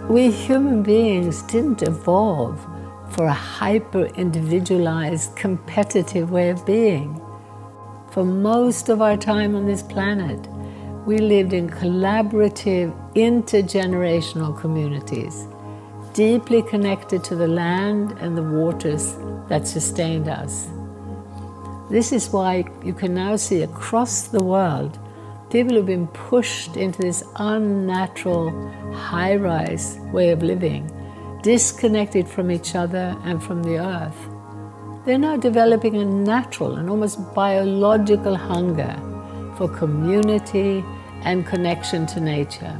We human beings didn't evolve for a hyper-individualized, competitive way of being. For most of our time on this planet, we lived in collaborative, intergenerational communities, deeply connected to the land and the waters that sustained us. This is why you can now see across the world people who've been pushed into this unnatural, high-rise way of living, disconnected from each other and from the earth. They're now developing a natural and almost biological hunger for community and connection to nature.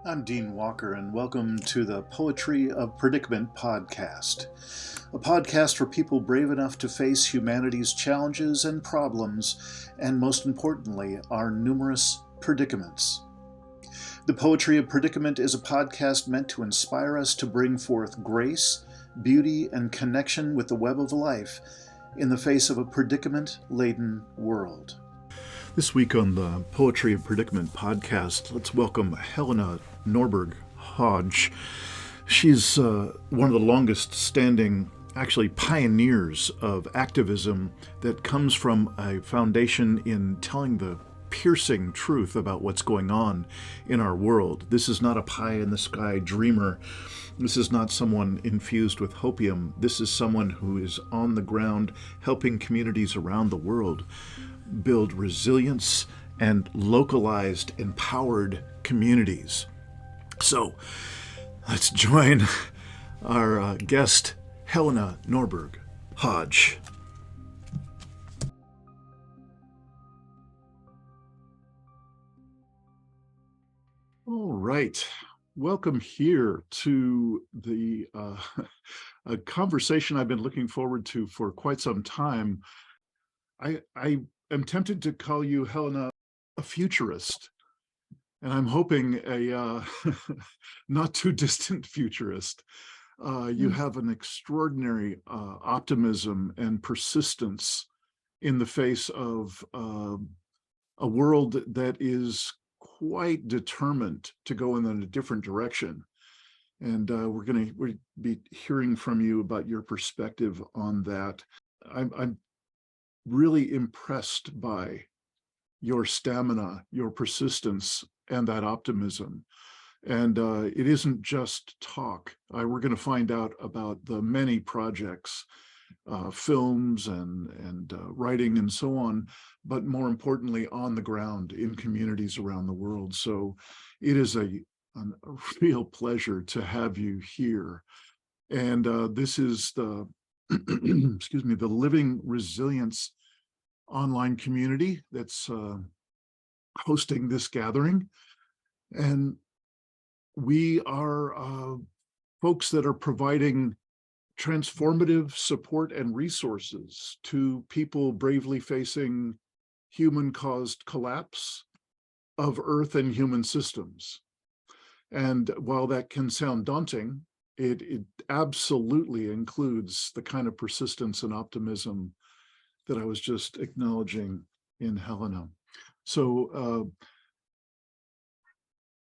I'm Dean Walker, and welcome to the Poetry of Predicament podcast, a podcast for people brave enough to face humanity's challenges and problems, and most importantly, our numerous predicaments. The Poetry of Predicament is a podcast meant to inspire us to bring forth grace, beauty, and connection with the web of life in the face of a predicament-laden world. This week on the Poetry of Predicament podcast, let's welcome Helena Norberg-Hodge. She's one of the longest standing, actually pioneers of activism that comes from a foundation in telling the piercing truth about what's going on in our world. This is not a pie-in-the-sky dreamer. This is not someone infused with hopium. This is someone who is on the ground helping communities around the world build resilience and localized, empowered communities. So let's join our guest, Helena Norberg-Hodge. All right. Welcome here to the a conversation I've been looking forward to for quite some time. I am tempted to call you, Helena, a futurist, and I'm hoping a not too distant futurist. You have an extraordinary optimism and persistence in the face of a world that is quite determined to go in a different direction. And we're going to be hearing from you about your perspective on that. I'm really impressed by your stamina, your persistence, and that optimism. And it isn't just talk. We're going to find out about the many projects, films and writing and so on, but more importantly, on the ground in communities around the world. So it is a real pleasure to have you here. And this is the, excuse me, the Living Resilience online community that's hosting this gathering. And we are folks that are providing transformative support and resources to people bravely facing human-caused collapse of Earth and human systems. And while that can sound daunting, it absolutely includes the kind of persistence and optimism that I was just acknowledging in Helena. So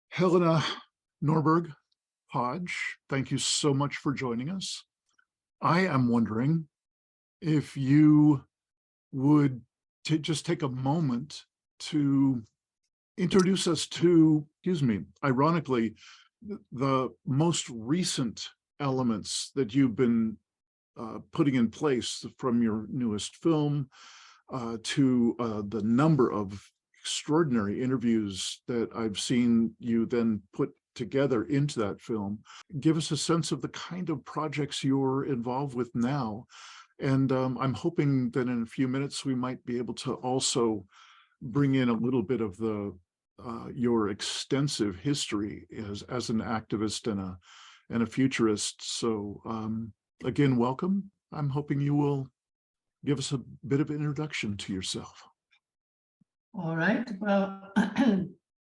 Helena Norberg-Hodge, thank you so much for joining us. I am wondering if you would just take a moment to introduce us to, ironically, the most recent elements that you've been putting in place, from your newest film to the number of extraordinary interviews that I've seen you then put together into that film. Give us a sense of the kind of projects you're involved with now. And I'm hoping that in a few minutes we might be able to also bring in a little bit of the your extensive history as an activist and a futurist. So again, welcome. I'm hoping you will give us a bit of introduction to yourself. All right. Well,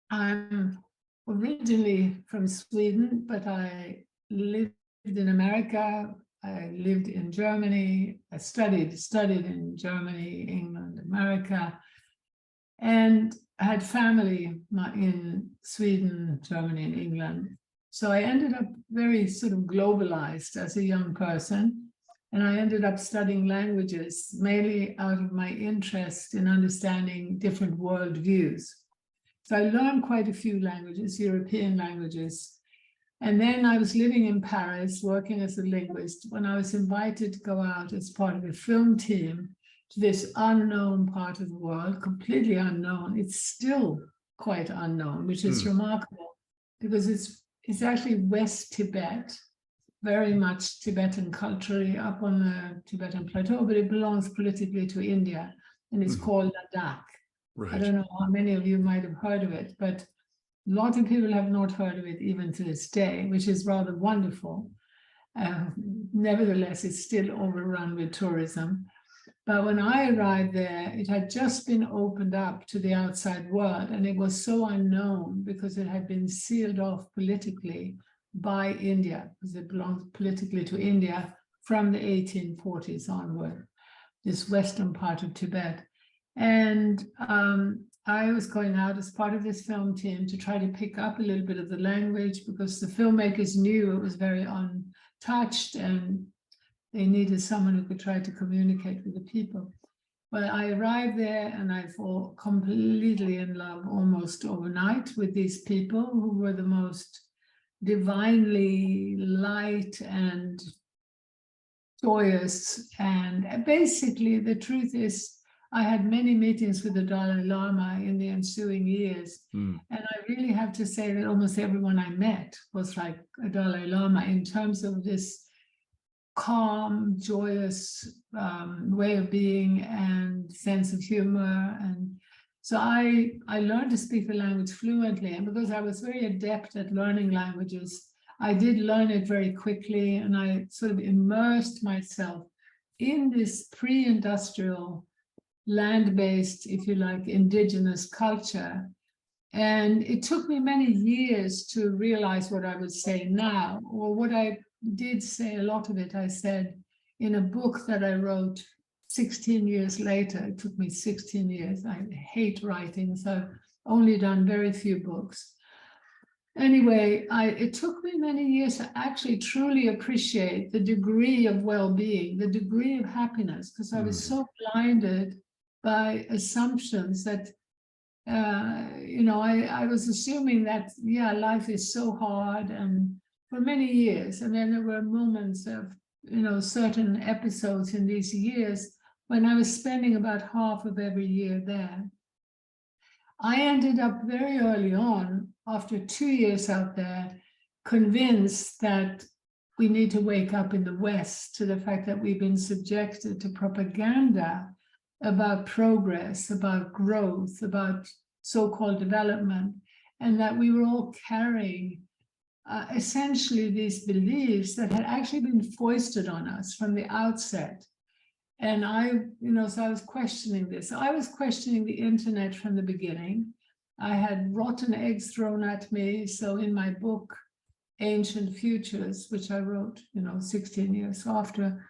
I'm originally from Sweden, but I lived in America. I lived in Germany. I studied in Germany, England, America, and I had family in Sweden, Germany, and England. So I ended up very sort of globalized as a young person. And I ended up studying languages, mainly out of my interest in understanding different worldviews. So I learned quite a few languages, European languages. And then I was living in Paris, working as a linguist, when I was invited to go out as part of a film team to this unknown part of the world, completely unknown. It's still quite unknown, which is remarkable, because it's actually West Tibet, very much Tibetan culturally up on the Tibetan plateau, but it belongs politically to India, and it's called Ladakh. Right. I don't know how many of you might have heard of it, but a lot of people have not heard of it even to this day, which is rather wonderful. Nevertheless, it's still overrun with tourism. But when I arrived there, it had just been opened up to the outside world, and it was so unknown because it had been sealed off politically by India, because it belongs politically to India from the 1840s onward, this western part of Tibet. And I was going out as part of this film team to try to pick up a little bit of the language, because the filmmakers knew it was very untouched and they needed someone who could try to communicate with the people. But I arrived there and I fall completely in love almost overnight with these people who were the most divinely light and joyous. And basically, the truth is, I had many meetings with the Dalai Lama in the ensuing years. And I really have to say that almost everyone I met was like a Dalai Lama in terms of this calm, joyous way of being and sense of humor. And so I learned to speak the language fluently. And because I was very adept at learning languages, I did learn it very quickly. And I sort of immersed myself in this pre-industrial, land-based, if you like, indigenous culture. And it took me many years to realize what I would say now, or what I did say, a lot of it I said in a book that I wrote 16 years later. It took me 16 years. I hate writing, so I've only done very few books. Anyway, it took me many years to actually truly appreciate the degree of well-being, the degree of happiness, because I was so blinded by assumptions that, I was assuming that, life is so hard, and for many years. And then there were moments of, certain episodes in these years when I was spending about half of every year there. I ended up very early on, after 2 years out there, convinced that we need to wake up in the West to the fact that we've been subjected to propaganda about progress, about growth, about so-called development, and that we were all carrying essentially these beliefs that had actually been foisted on us from the outset. And so I was questioning this. I was questioning the internet from the beginning. I had rotten eggs thrown at me. So in my book, Ancient Futures, which I wrote, 16 years after,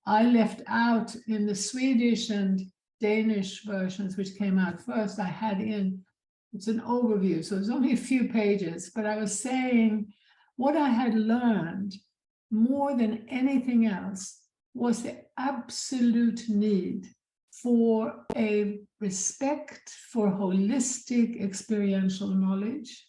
I left out in the Swedish and Danish versions, which came out first, I had it's an overview, so it's only a few pages, but I was saying what I had learned more than anything else was the absolute need for a respect for holistic experiential knowledge,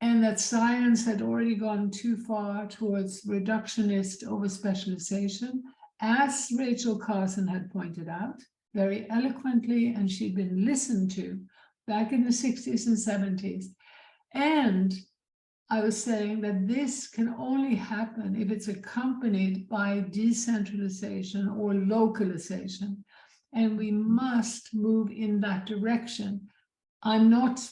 and that science had already gone too far towards reductionist over-specialization, as Rachel Carson had pointed out very eloquently, and she'd been listened to back in the 60s and 70s. And I was saying that this can only happen if it's accompanied by decentralization or localization, and we must move in that direction. I'm not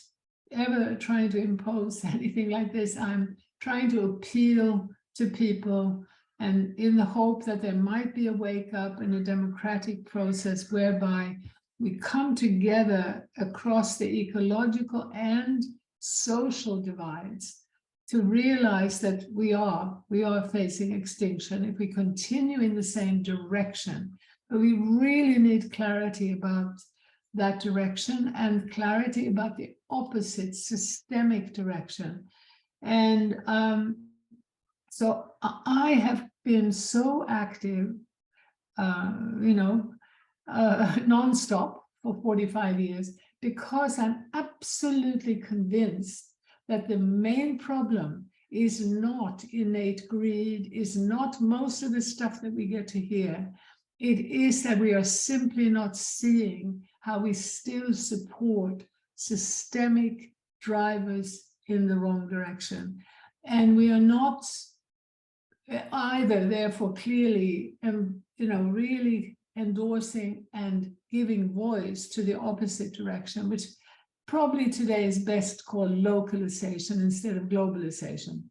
ever trying to impose anything like this. I'm trying to appeal to people, and in the hope that there might be a wake up in a democratic process whereby we come together across the ecological and social divides to realize that we are facing extinction if we continue in the same direction. But we really need clarity about that direction and clarity about the opposite systemic direction. And so I have been so active, nonstop for 45 years, because I'm absolutely convinced that the main problem is not innate greed, is not most of the stuff that we get to hear. It is that we are simply not seeing how we still support systemic drivers in the wrong direction. And we are not either, therefore, clearly, really endorsing and giving voice to the opposite direction, which probably today is best called localization instead of globalization.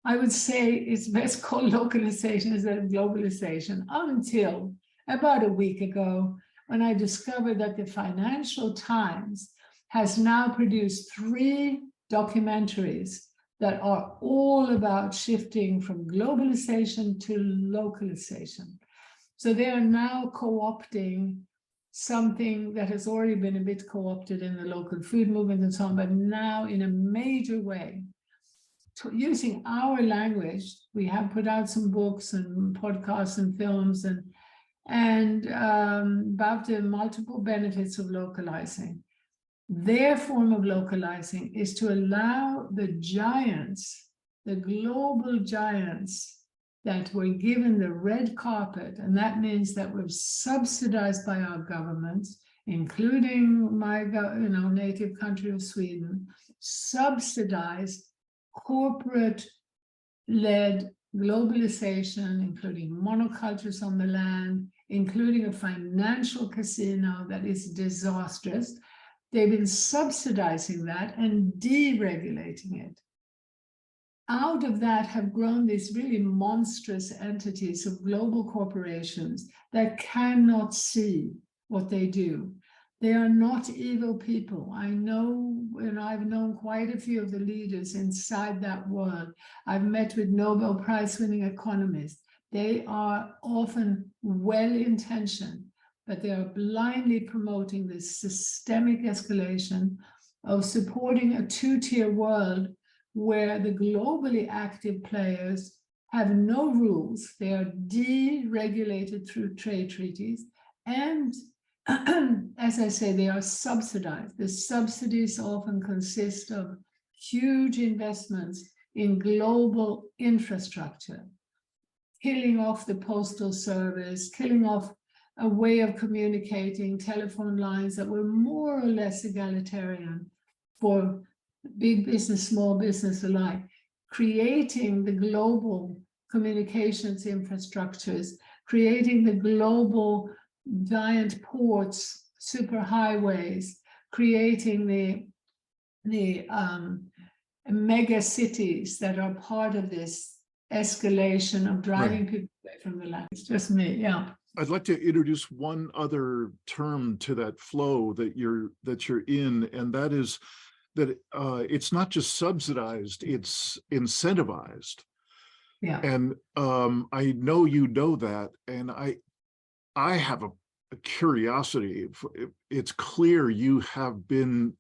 I would say it's best called localization instead of globalization, until about a week ago, when I discovered that the Financial Times has now produced 3 documentaries that are all about shifting from globalization to localization. So they are now co-opting something that has already been a bit co-opted in the local food movement and so on, but now in a major way, using our language. We have put out some books and podcasts and films and about the multiple benefits of localizing. Their form of localizing is to allow the giants, the global giants that were given the red carpet, and that means that we're subsidized by our governments, including my native country of Sweden, subsidized corporate-led globalization, including monocultures on the land, including a financial casino that is disastrous. They've been subsidizing that and deregulating it. Out of that have grown these really monstrous entities of global corporations that cannot see what they do. They are not evil people. I know, and I've known quite a few of the leaders inside that world. I've met with Nobel Prize winning economies. They are often well-intentioned, but they are blindly promoting this systemic escalation of supporting a 2-tier world where the globally active players have no rules. They are deregulated through trade treaties, and as I say, they are subsidized. The subsidies often consist of huge investments in global infrastructure, killing off the postal service, killing off a way of communicating, telephone lines that were more or less egalitarian for big business, small business alike, creating the global communications infrastructures, creating the global giant ports, superhighways, creating the mega cities that are part of this escalation of driving people away from the land. It's just me, yeah. I'd like to introduce one other term to that flow that you're in, and that is that it's not just subsidized, it's incentivized. Yeah. And I know you know that, and I have a curiosity. It's clear you have been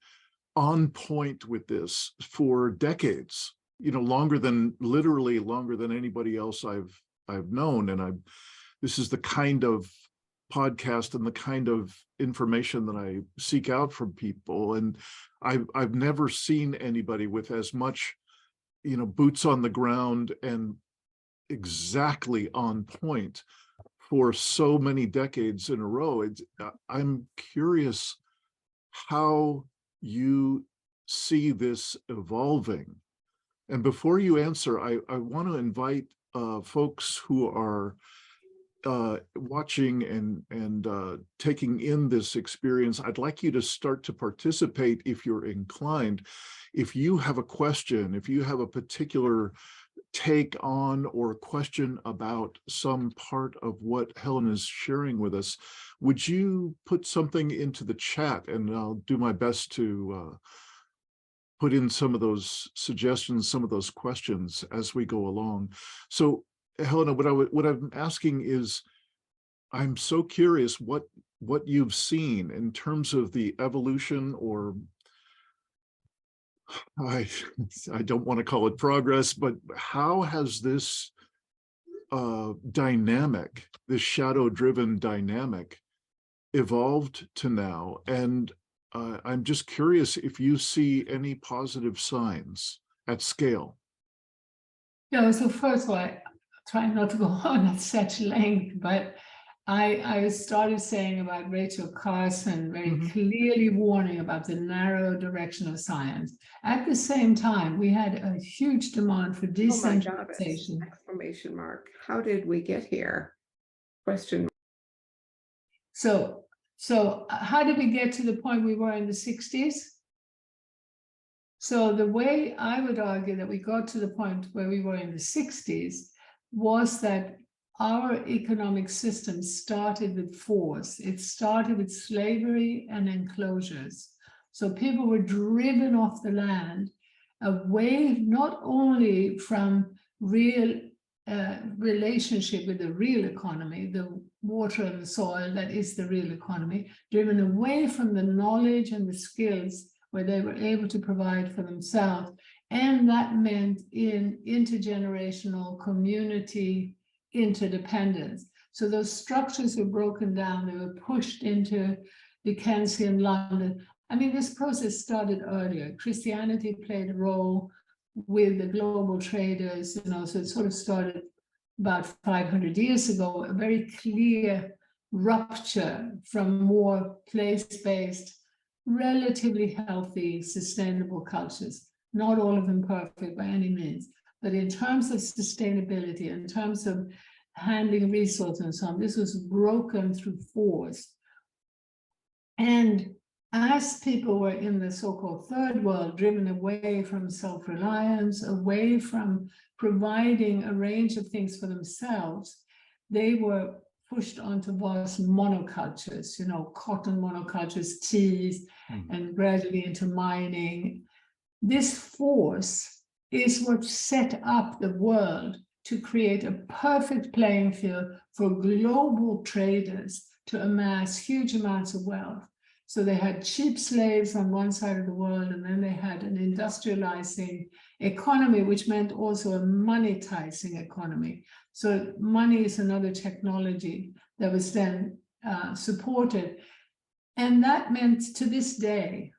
on point with this for decades, literally longer than anybody else I've known. And this is the kind of podcast and the kind of information that I seek out from people. And I've never seen anybody with as much, boots on the ground and exactly on point for so many decades in a row. I'm curious how you see this evolving. And before you answer, I want to invite folks who are watching and taking in this experience. I'd like you to start to participate if you're inclined. If you have a question, if you have a particular take on or question about some part of what Helena is sharing with us, would you put something into the chat, and I'll do my best to put in some of those suggestions, some of those questions as we go along. So Helena, what I'm asking is, I'm so curious what you've seen in terms of the evolution or I I don't want to call it progress, but how has this dynamic, this shadow-driven dynamic, evolved to now? And I'm just curious if you see any positive signs at scale. Yeah, so first of all, I try not to go on at such length, but I started saying about Rachel Carson, very clearly warning about the narrow direction of science. At the same time, we had a huge demand for decentralization. Exclamation mark. How did we get here? Question. So how did we get to the point we were in the 60s? So the way I would argue that we got to the point where we were in the 60s was that our economic system started with force. It started with slavery and enclosures. So people were driven off the land, away not only from real relationship with the real economy, the water and the soil that is the real economy, driven away from the knowledge and the skills where they were able to provide for themselves. And that meant in intergenerational community interdependence. So those structures were broken down, they were pushed into Dickensian London. I mean, this process started earlier. Christianity played a role with the global traders, you know, so it sort of started about 500 years ago, a very clear rupture from more place-based, relatively healthy, sustainable cultures. Not all of them perfect by any means, but in terms of sustainability, in terms of handling resources and so on, this was broken through force. And as people were in the so-called third world, driven away from self-reliance, away from providing a range of things for themselves, they were pushed onto vast monocultures, you know, cotton monocultures, teas, and gradually into mining. This force is what set up the world to create a perfect playing field for global traders to amass huge amounts of wealth. So they had cheap slaves on one side of the world, and then they had an industrializing economy, which meant also a monetizing economy. So money is another technology that was then supported. And that meant to this day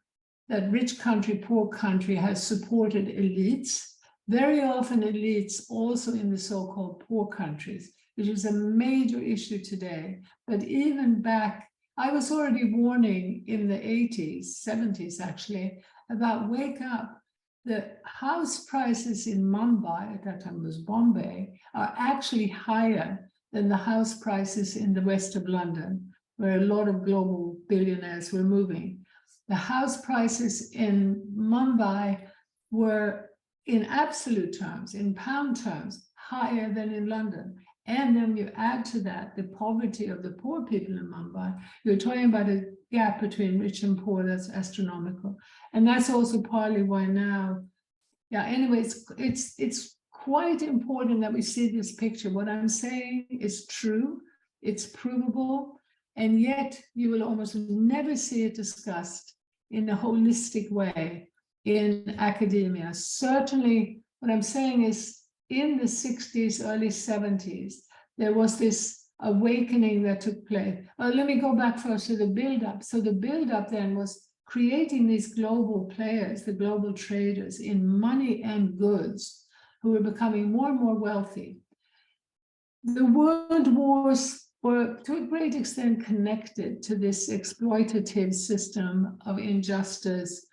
that rich country, poor country has supported elites, very often elites also in the so-called poor countries, which is a major issue today. But even back, I was already warning in the 80s, 70s actually, about wake up. The house prices in Mumbai, at that time it was Bombay, are actually higher than the house prices in the west of London, where a lot of global billionaires were moving. The house prices in Mumbai were, in absolute terms, in pound terms, higher than in London. And then you add to that the poverty of the poor people in Mumbai. You're talking about a gap between rich and poor that's astronomical. And that's also partly why now, yeah, anyway, it's quite important that we see this picture. What I'm saying is true, it's provable, and yet you will almost never see it discussed in a holistic way in academia. Certainly, what I'm saying is in the 60s, early 70s, there was this awakening that took place. Let me go back first to the build-up. So the build-up then was creating these global players, the global traders in money and goods, who were becoming more and more wealthy. The world wars were to a great extent connected to this exploitative system of injustice.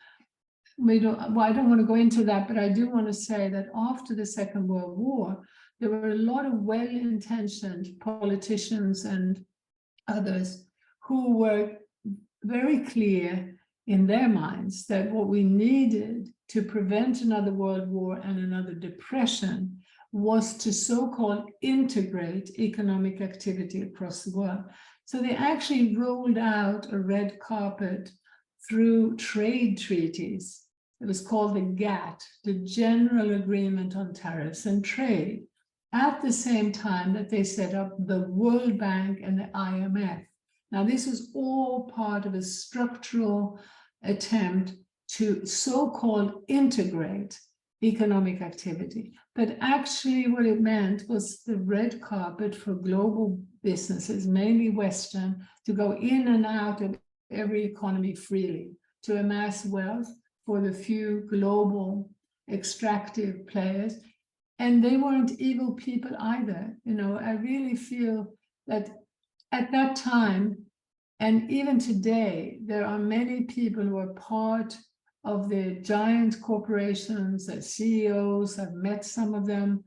I don't want to go into that, but I do want to say that after the Second World War, there were a lot of well-intentioned politicians and others who were very clear in their minds that what we needed to prevent another world war and another depression was to so-called integrate economic activity across the world. So they actually rolled out a red carpet through trade treaties. It was called the GATT, the General Agreement on Tariffs and Trade, at the same time that they set up the World Bank and the IMF. Now, this was all part of a structural attempt to so-called integrate economic activity. But actually what it meant was the red carpet for global businesses, mainly Western, to go in and out of every economy freely, to amass wealth for the few global extractive players. And they weren't evil people either. You know, I really feel that at that time, and even today, there are many people who are part of the giant corporations as CEOs. I've met some of them.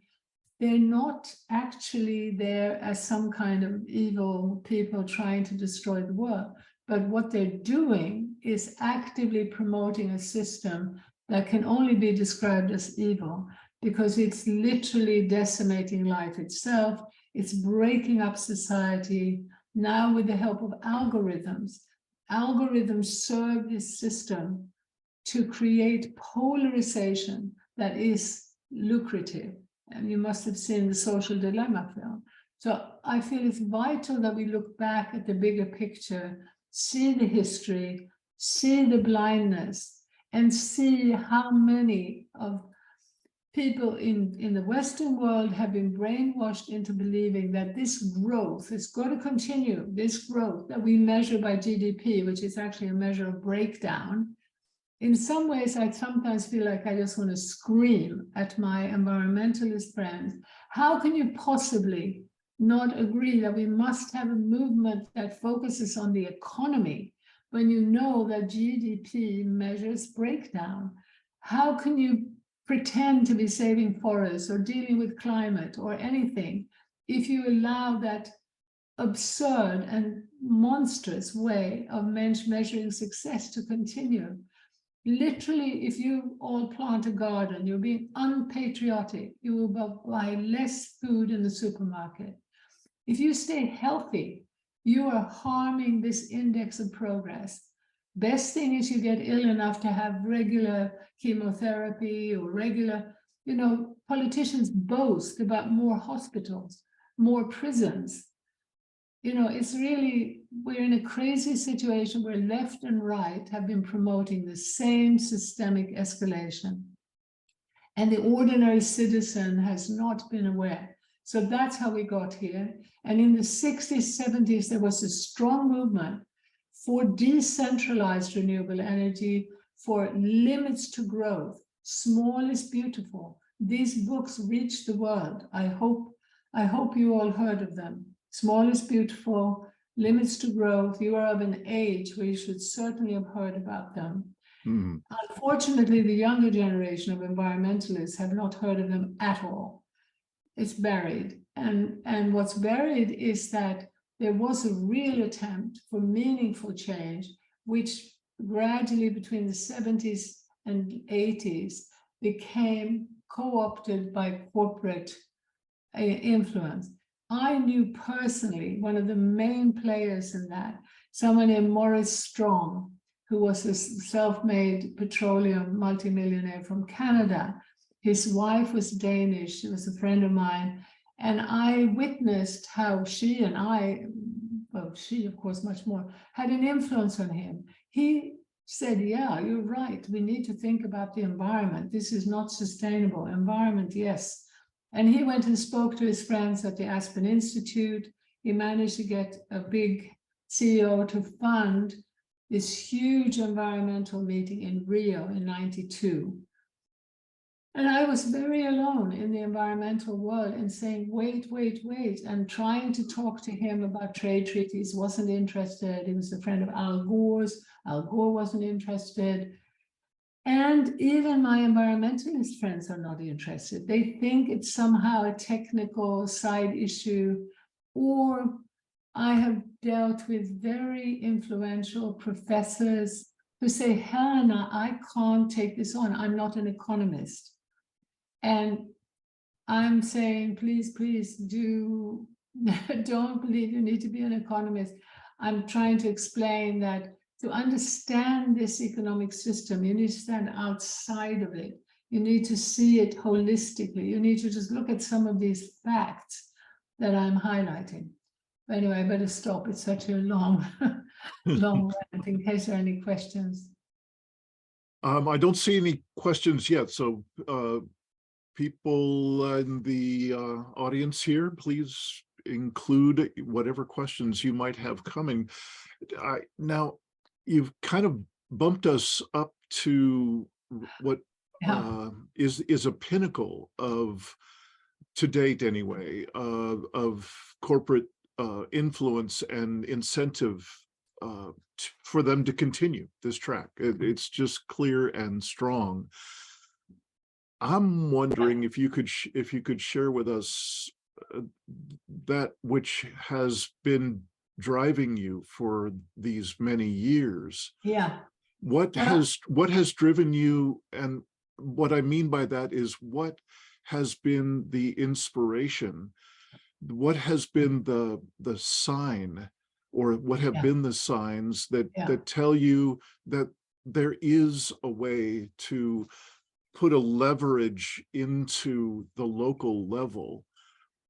They're not actually there as some kind of evil people trying to destroy the world. But what they're doing is actively promoting a system that can only be described as evil, because it's literally decimating life itself. It's breaking up society. Now with the help of algorithms, algorithms serve this system to create polarization that is lucrative. And you must have seen the Social Dilemma film. So I feel it's vital that we look back at the bigger picture, see the history, see the blindness, and see how many of people in the Western world have been brainwashed into believing that this growth is going to continue, this growth that we measure by GDP, which is actually a measure of breakdown. In some ways, I sometimes feel like I just want to scream at my environmentalist friends. How can you possibly not agree that we must have a movement that focuses on the economy when you know that GDP measures breakdown? How can you pretend to be saving forests or dealing with climate or anything if you allow that absurd and monstrous way of measuring success to continue? Literally, if you all plant a garden, you're being unpatriotic. You will buy less food in the supermarket. If you stay healthy, you are harming this index of progress. Best thing is you get ill enough to have regular chemotherapy or regular, you know, politicians boast about more hospitals, more prisons. You know, it's really, we're in a crazy situation where left and right have been promoting the same systemic escalation. And the ordinary citizen has not been aware. So that's how we got here. And in the 60s, 70s, there was a strong movement for decentralized renewable energy, for limits to growth. Small is beautiful. These books reach the world. I hope you all heard of them. Small is beautiful, limits to growth. You are of an age where you should certainly have heard about them. Mm. Unfortunately, the younger generation of environmentalists have not heard of them at all. It's buried. And what's buried is that there was a real attempt for meaningful change, which gradually between the 70s and 80s became co-opted by corporate influence. I knew personally one of the main players in that, someone named Maurice Strong, who was a self-made petroleum multimillionaire from Canada. His wife was Danish. She was a friend of mine. And I witnessed how she and I, well, she, of course, much more, had an influence on him. He said, yeah, you're right. We need to think about the environment. This is not sustainable. Environment, yes. And he went and spoke to his friends at the Aspen Institute. He managed to get a big CEO to fund this huge environmental meeting in Rio in '92. And I was very alone in the environmental world and saying, wait, and trying to talk to him about trade treaties, wasn't interested. He was a friend of Al Gore's. Al Gore wasn't interested. And even my environmentalist friends are not interested. They think it's somehow a technical side issue, or I have dealt with very influential professors who say, Helena, I can't take this on. I'm not an economist. And I'm saying, please don't believe you need to be an economist. I'm trying to explain that to understand this economic system, you need to stand outside of it. You need to see it holistically. You need to just look at some of these facts that I'm highlighting. But anyway, I better stop. It's such a long rant in case there are any questions. I don't see any questions yet, so people in the audience here, please include whatever questions you might have coming. Now, you've kind of bumped us up to what Yeah, is a pinnacle of, to date anyway, of corporate influence and incentive for them to continue this track. It's just clear and strong. I'm wondering if you could share with us uh, that which has been driving you for these many years. yeah. What Well, has driven you, and what I mean by that is what has been the inspiration, what has been the sign, or what have yeah, been the signs that yeah, tell you that there is a way to put a leverage into the local level,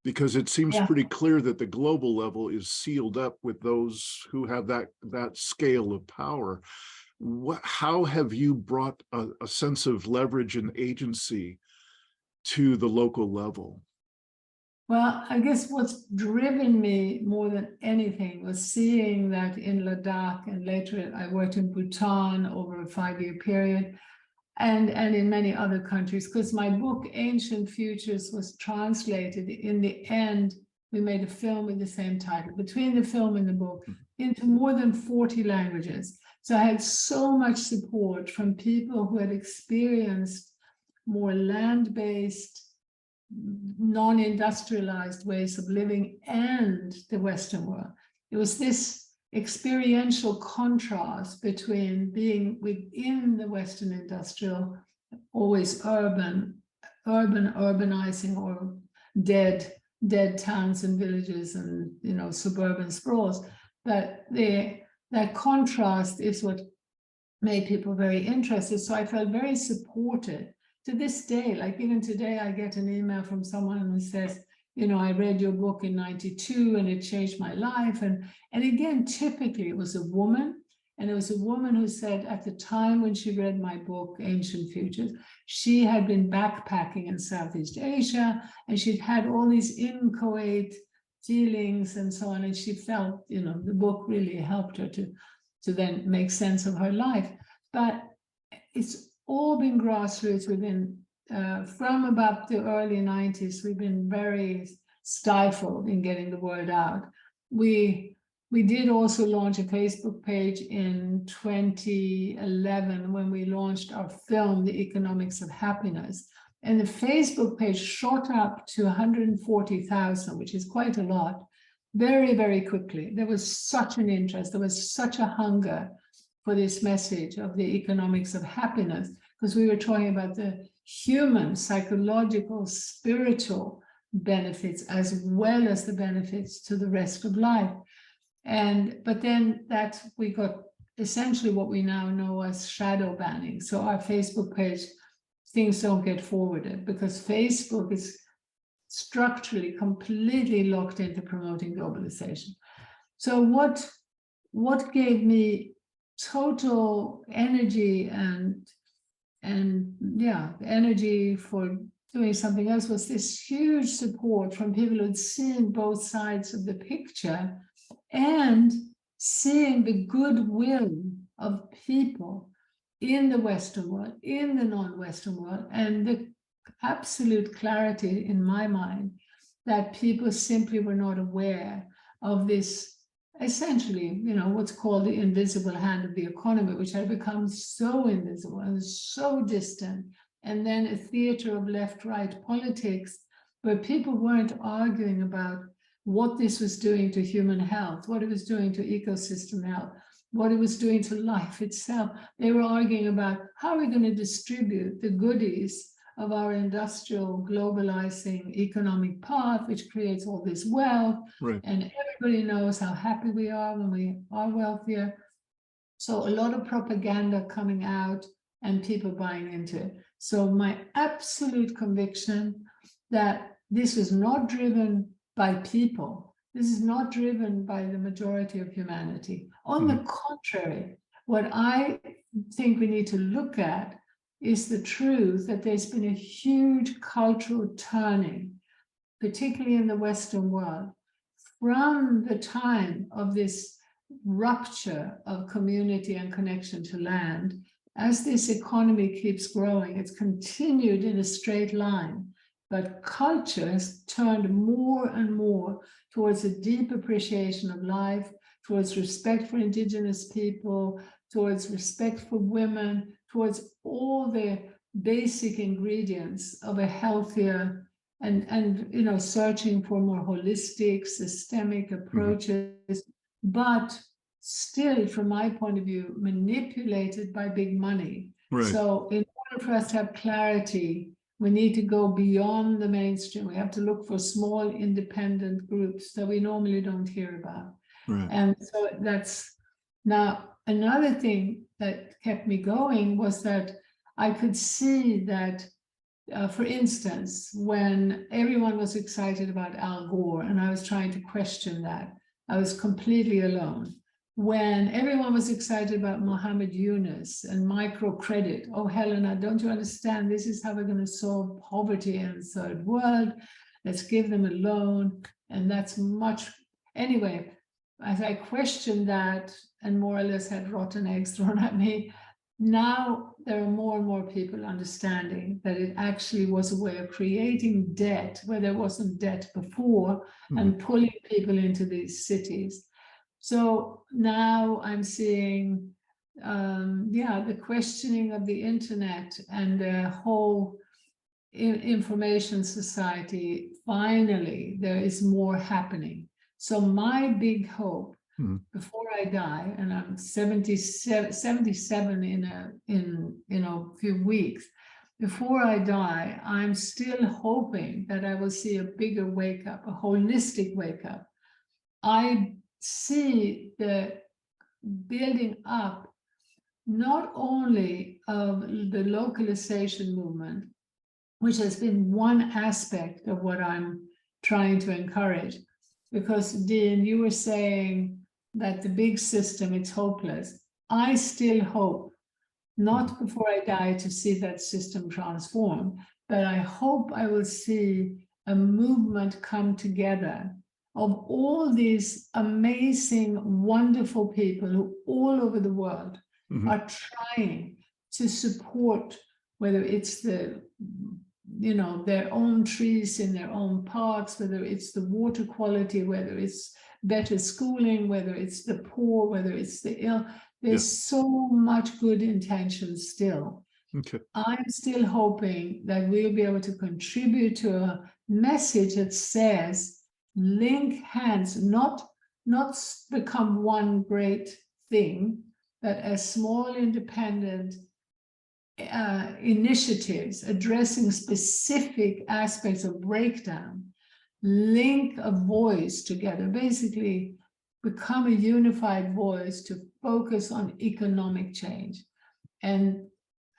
because it seems yeah. pretty clear that the global level is sealed up with those who have that scale of power. How have you brought a sense of leverage and agency to the local level? Well, I guess what's driven me more than anything was seeing that in Ladakh, and later I worked in Bhutan over a 5-year period, and in many other countries, because my book, Ancient Futures, was translated. In the end, we made a film with the same title, between the film and the book, into more than 40 languages. So I had so much support from people who had experienced more land-based, non-industrialized ways of living and the Western world. It was this experiential contrast between being within the Western industrial, always urbanizing, or dead towns and villages and suburban sprawls. But that contrast is what made people very interested. So I felt very supported. To this day, like even today, I get an email from someone who says, I read your book in '92 and it changed my life. And again, typically it was a woman. And it was a woman who said at the time when she read my book, Ancient Futures, she had been backpacking in Southeast Asia, and she'd had all these inchoate feelings and so on. And she felt, the book really helped her to then make sense of her life. But it's all been grassroots. We've been, from about the early 90s, we've been very stifled in getting the word out. We did also launch a Facebook page in 2011 when we launched our film, The Economics of Happiness. And the Facebook page shot up to 140,000, which is quite a lot, very, very quickly. There was such an interest. There was such a hunger for this message of the economics of happiness, because we were talking about the human, psychological, spiritual benefits, as well as the benefits to the rest of life. But then that we got essentially what we now know as shadow banning. So our Facebook page, things don't get forwarded because Facebook is structurally completely locked into promoting globalization. So what gave me total energy and energy for doing something else was this huge support from people who'd seen both sides of the picture and seeing the goodwill of people in the Western world, in the non-Western world, and the absolute clarity in my mind that people simply were not aware of this, essentially, what's called the invisible hand of the economy, which had become so invisible and so distant, and then a theater of left-right politics where people weren't arguing about what this was doing to human health, what it was doing to ecosystem health, what it was doing to life itself. They were arguing about how are we going to distribute the goodies of our industrial globalizing economic path, which creates all this wealth. Right. And everybody knows how happy we are when we are wealthier. So a lot of propaganda coming out and people buying into it. So my absolute conviction that this was not driven by people. This is not driven by the majority of humanity. On the contrary, What I think we need to look at is the truth that there's been a huge cultural turning, particularly in the Western world, from the time of this rupture of community and connection to land. As this economy keeps growing, it's continued in a straight line, but culture has turned more and more towards a deep appreciation of life, towards respect for indigenous people, towards respect for women, towards all the basic ingredients of a healthier and you know, searching for more holistic, systemic approaches, but still, from my point of view, manipulated by big money. Right. So in order for us to have clarity, we need to go beyond the mainstream. We have to look for small independent groups that we normally don't hear about. Right. And so that's now another thing that kept me going was that I could see that, for instance, when everyone was excited about Al Gore and I was trying to question that, I was completely alone. When everyone was excited about Muhammad Yunus and microcredit, oh, Helena, don't you understand? This is how we're going to solve poverty in the third world. Let's give them a loan. And that's much, anyway, as I questioned that and more or less had rotten eggs thrown at me, now there are more and more people understanding that it actually was a way of creating debt where there wasn't debt before and pulling people into these cities. So now I'm seeing, the questioning of the internet and the whole information society. Finally, there is more happening. So my big hope before I die, and I'm 77 in a few weeks, before I die, I'm still hoping that I will see a bigger wake up, a holistic wake up. I see the building up not only of the localization movement, which has been one aspect of what I'm trying to encourage, because Dean, you were saying that the big system, it's hopeless. I still hope, not before I die, to see that system transform, but I hope I will see a movement come together of all these amazing, wonderful people who all over the world are trying to support, whether it's the, you know, their own trees in their own parks, whether it's the water quality, whether it's better schooling, whether it's the poor, whether it's the ill. There's so much good intention still. Okay. I'm still hoping that we'll be able to contribute to a message that says, link hands, not become one great thing, but as small independent initiatives addressing specific aspects of breakdown, link a voice together, basically become a unified voice to focus on economic change. And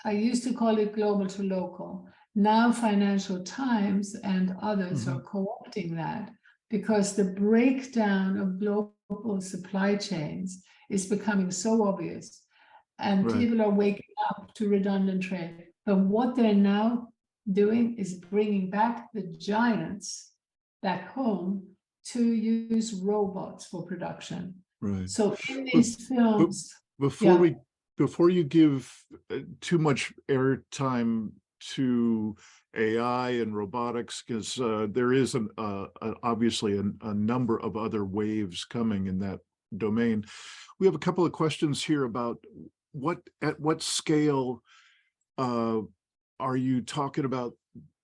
I used to call it global to local. Now Financial Times and others are co-opting that, because the breakdown of global supply chains is becoming so obvious, and people are waking up to redundant trade. But what they're now doing is bringing back the giants back home to use robots for production. Right. So in these films, before you give too much airtime to AI and robotics, because there is obviously a number of other waves coming in that domain. We have a couple of questions here about at what scale are you talking about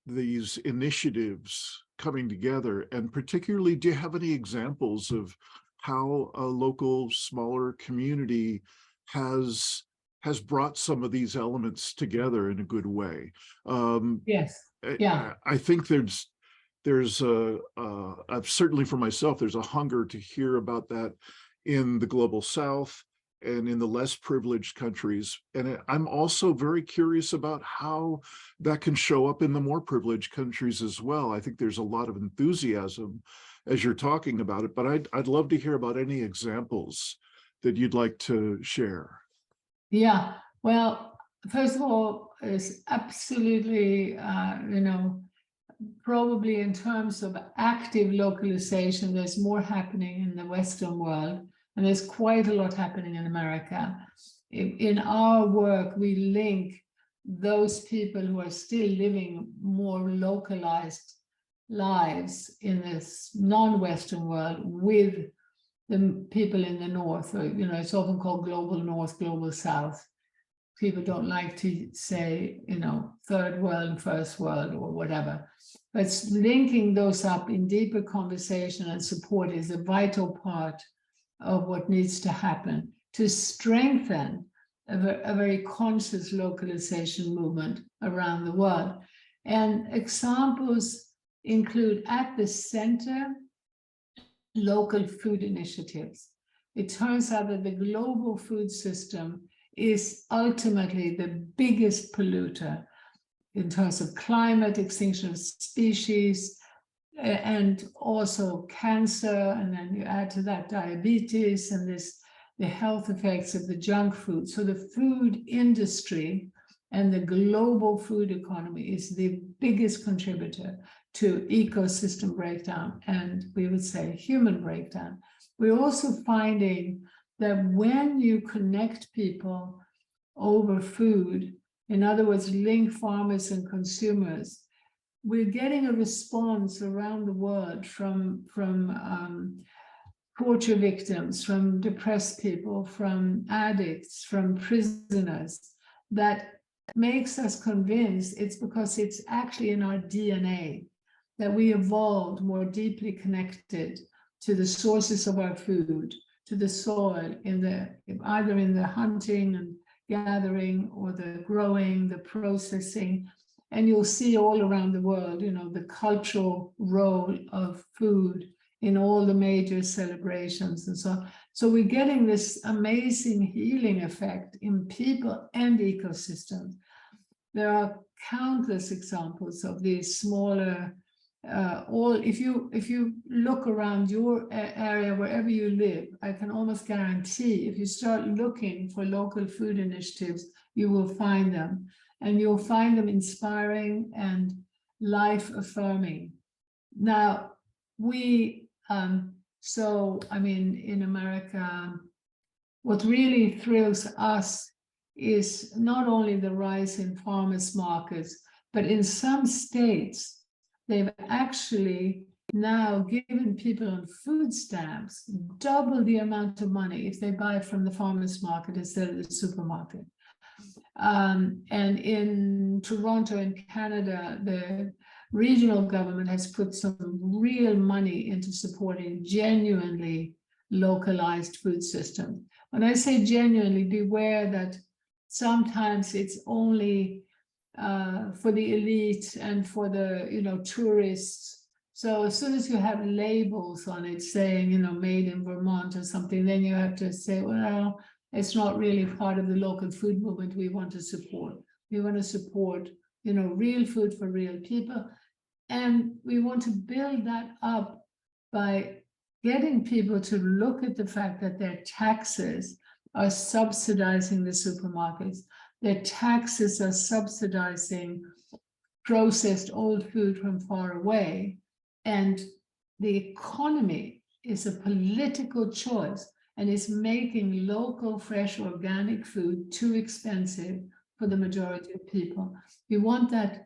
these initiatives coming together, and particularly, do you have any examples of how a local smaller community has brought some of these elements together in a good way? I think there's certainly for myself, there's a hunger to hear about that in the global South and in the less privileged countries. And I'm also very curious about how that can show up in the more privileged countries as well. I think there's a lot of enthusiasm as you're talking about it, but I'd love to hear about any examples that you'd like to share. Yeah, well, first of all, it's absolutely, probably in terms of active localization, there's more happening in the Western world, and there's quite a lot happening in America. In our work, we link those people who are still living more localized lives in this non-Western world with the people in the North, or, it's often called global North, global South. People don't like to say, third world, first world, or whatever. But linking those up in deeper conversation and support is a vital part of what needs to happen to strengthen a very conscious localization movement around the world. And examples include, at the center, local food initiatives. It turns out that the global food system is ultimately the biggest polluter in terms of climate, extinction of species, and also cancer. And then you add to that diabetes and the health effects of the junk food. So the food industry and the global food economy is the biggest contributor to ecosystem breakdown, and we would say human breakdown. We're also finding that when you connect people over food, in other words, link farmers and consumers, we're getting a response around the world from torture victims, from depressed people, from addicts, from prisoners, that makes us convinced it's because it's actually in our DNA that we evolved more deeply connected to the sources of our food, to the soil, either in the hunting and gathering or the growing, the processing. And you'll see all around the world, the cultural role of food in all the major celebrations and so on. So we're getting this amazing healing effect in people and ecosystems. There are countless examples of these smaller, if you look around your area, wherever you live, I can almost guarantee if you start looking for local food initiatives, you will find them, and you'll find them inspiring and life affirming. Now, in America, what really thrills us is not only the rise in farmers markets, but in some states, they've actually now given people on food stamps double the amount of money if they buy from the farmers market instead of the supermarket. And in Toronto, in Canada, the regional government has put some real money into supporting genuinely localized food systems. When I say genuinely, beware that sometimes it's only for the elite and for the tourists. So as soon as you have labels on it saying made in Vermont or something, then you have to say, well, it's not really part of the local food movement we want to support. We want to support real food for real people, and we want to build that up by getting people to look at the fact that their taxes are subsidizing the supermarkets. Their taxes are subsidizing processed old food from far away. And the economy is a political choice and is making local, fresh, organic food too expensive for the majority of people. We want that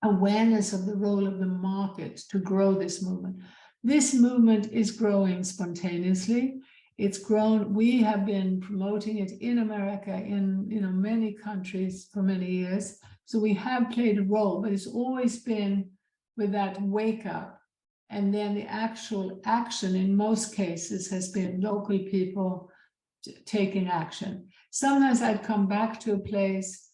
awareness of the role of the market to grow this movement. This movement is growing spontaneously. It's grown. We have been promoting it in America, in many countries for many years. So we have played a role, but it's always been with that wake up. And then the actual action in most cases has been local people taking action. Sometimes I'd come back to a place,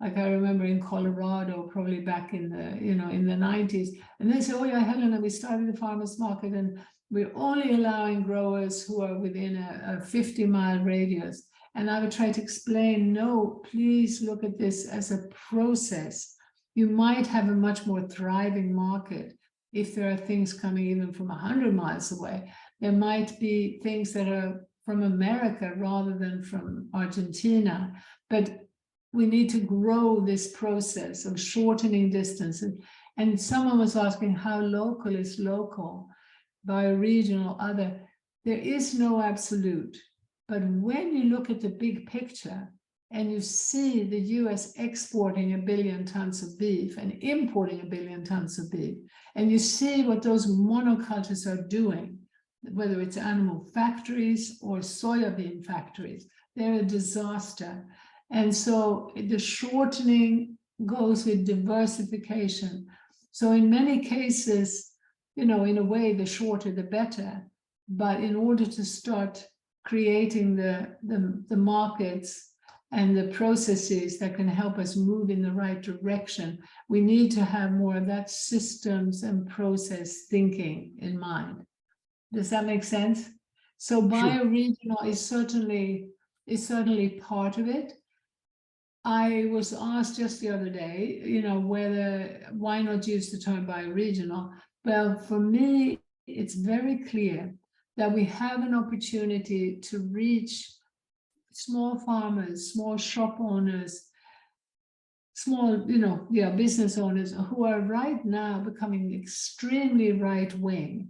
like I remember in Colorado, probably back in the, in the 90s, and they say, oh yeah, Helena, we started the farmers market and we're only allowing growers who are within a 50-mile radius. And I would try to explain, no, please look at this as a process. You might have a much more thriving market if there are things coming even from 100 miles away. There might be things that are from America rather than from Argentina. But we need to grow this process of shortening distances. And someone was asking how local is local, bioregional, other. There is no absolute. But when you look at the big picture and you see the US exporting 1 billion tons of beef and importing 1 billion tons of beef, and you see what those monocultures are doing, whether it's animal factories or soybean factories, they're a disaster. And so the shortening goes with diversification. So in many cases, in a way, the shorter the better. But in order to start creating the markets and the processes that can help us move in the right direction, we need to have more of that systems and process thinking in mind. Does that make sense? So bioregional is certainly part of it. I was asked just the other day, why not use the term bioregional? Well, for me, it's very clear that we have an opportunity to reach small farmers, small shop owners, small, business owners who are right now becoming extremely right-wing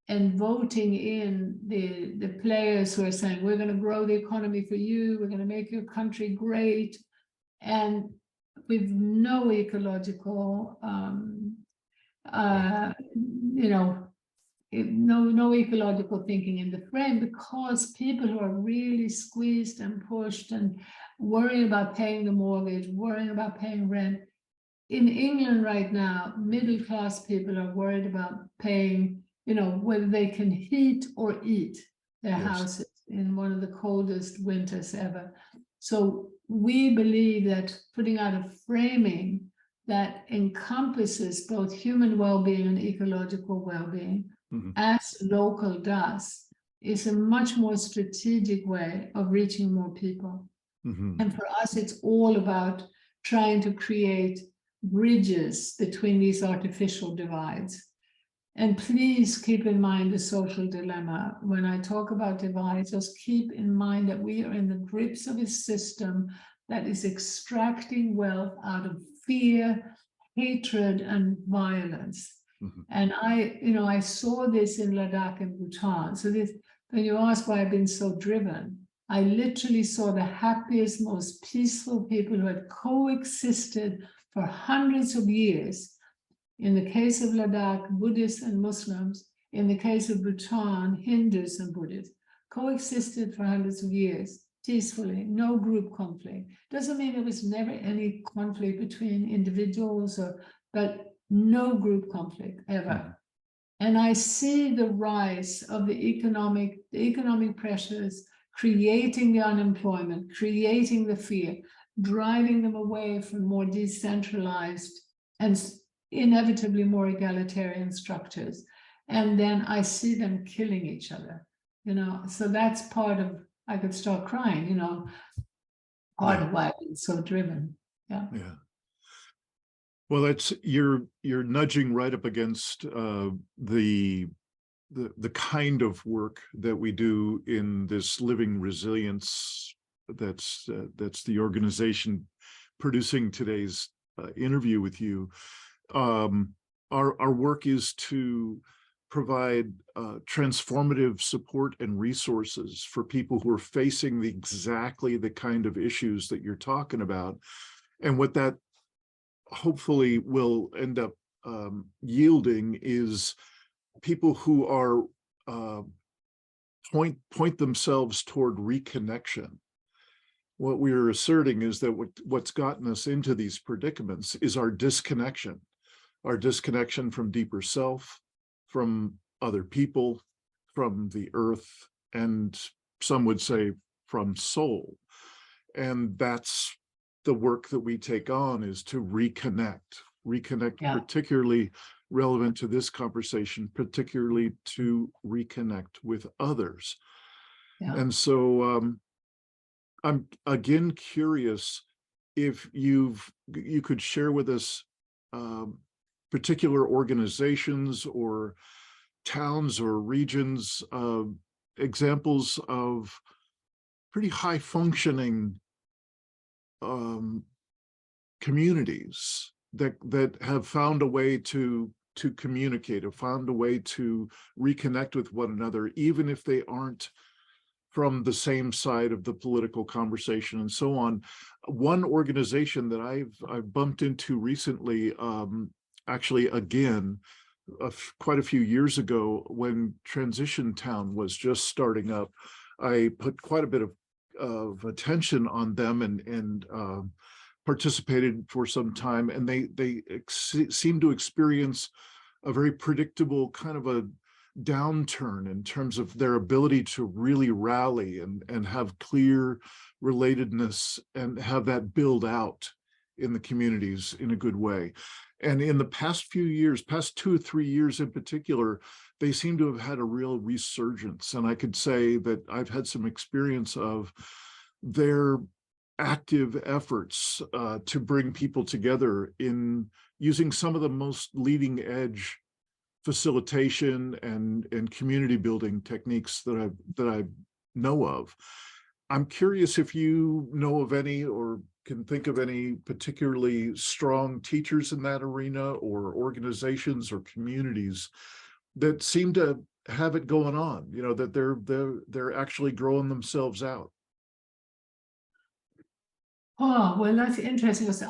and voting in the players who are saying, we're going to grow the economy for you, we're going to make your country great, and with no ecological, no ecological thinking in the frame, because people who are really squeezed and pushed and worrying about paying the mortgage, worrying about paying rent. In England right now, middle-class people are worried about paying, whether they can heat or eat their houses in one of the coldest winters ever. So we believe that putting out a framing that encompasses both human well-being and ecological well-being, as local does, is a much more strategic way of reaching more people. And for us, it's all about trying to create bridges between these artificial divides. And please keep in mind the social dilemma. When I talk about divides, just keep in mind that we are in the grips of a system that is extracting wealth out of fear, hatred, and violence. And I saw this in Ladakh and Bhutan. So this, when you ask why I've been so driven, I literally saw the happiest, most peaceful people who had coexisted for hundreds of years. In the case of Ladakh, Buddhists and Muslims. In the case of Bhutan, Hindus and Buddhists coexisted for hundreds of years peacefully, no group conflict. Doesn't mean there was never any conflict between individuals, but no group conflict ever. And I see the rise of the economic pressures, creating the unemployment, creating the fear, driving them away from more decentralized and inevitably more egalitarian structures. And then I see them killing each other, so that's part of, I could start crying, part of why I've been so driven. Yeah. Well, that's you're nudging right up against the kind of work that we do in this living resilience. That's the organization producing today's interview with you. Our work is to provide transformative support and resources for people who are facing exactly the kind of issues that you're talking about, and what that hopefully will end up yielding is people who are point themselves toward reconnection. What we're asserting is that what's gotten us into these predicaments is our disconnection from deeper self, from other people, from the earth, and some would say from soul. And that's the work that we take on, is to reconnect, particularly relevant to this conversation, particularly to reconnect with others. And so I'm again curious if you could share with us particular organizations or towns or regions examples of pretty high functioning communities that have found a way to communicate, or found a way to reconnect with one another, even if they aren't from the same side of the political conversation and so on. One organization that I've bumped into recently, actually again, quite a few years ago, when Transition Town was just starting up, I put quite a bit of attention on them and participated for some time, and they seem to experience a very predictable kind of a downturn in terms of their ability to really rally and have clear relatedness and have that build out in the communities in a good way. And in the past few years, past 2 or 3 years in particular, they seem to have had a real resurgence. And I could say that I've had some experience of their active efforts to bring people together in using some of the most leading edge facilitation and community building techniques that I know of. I'm curious if you know of any, or can think of any particularly strong teachers in that arena, or organizations or communities that seem to have it going on, you know, that they're actually growing themselves out. Oh, well, that's interesting, because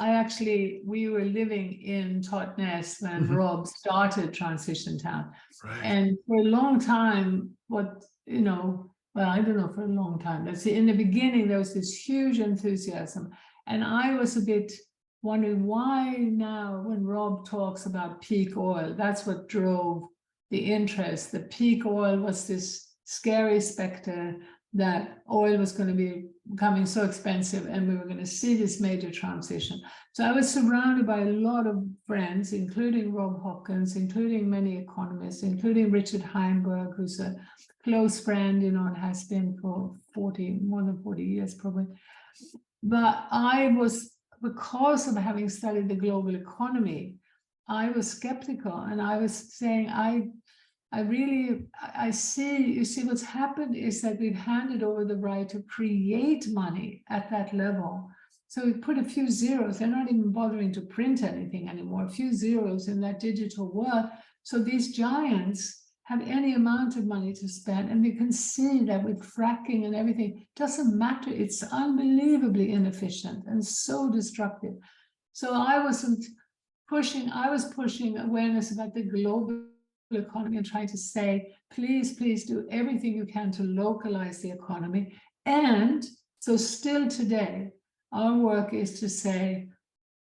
we were living in Totnes when Rob started Transition Town. Right. And for a long time, well, I don't know, for a long time, let's see, in the beginning, there was this huge enthusiasm. And I was a bit wondering why now, when Rob talks about peak oil, that's what drove the interest. The peak oil was this scary specter that oil was going to be becoming so expensive and we were going to see this major transition. So I was surrounded by a lot of friends, including Rob Hopkins, including many economists, including Richard Heinberg, who's a close friend, and has been for more than 40 years probably. But I was, because of having studied the global economy, I was skeptical, and I was saying, I see, you see, what's happened is that we've handed over the right to create money at that level. So we put a few zeros, they're not even bothering to print anything anymore, a few zeros in that digital world. So these giants have any amount of money to spend, and we can see that with fracking and everything, it doesn't matter, it's unbelievably inefficient and so destructive. So I was pushing awareness about the global economy and trying to say, please do everything you can to localize the economy. And so still today, our work is to say,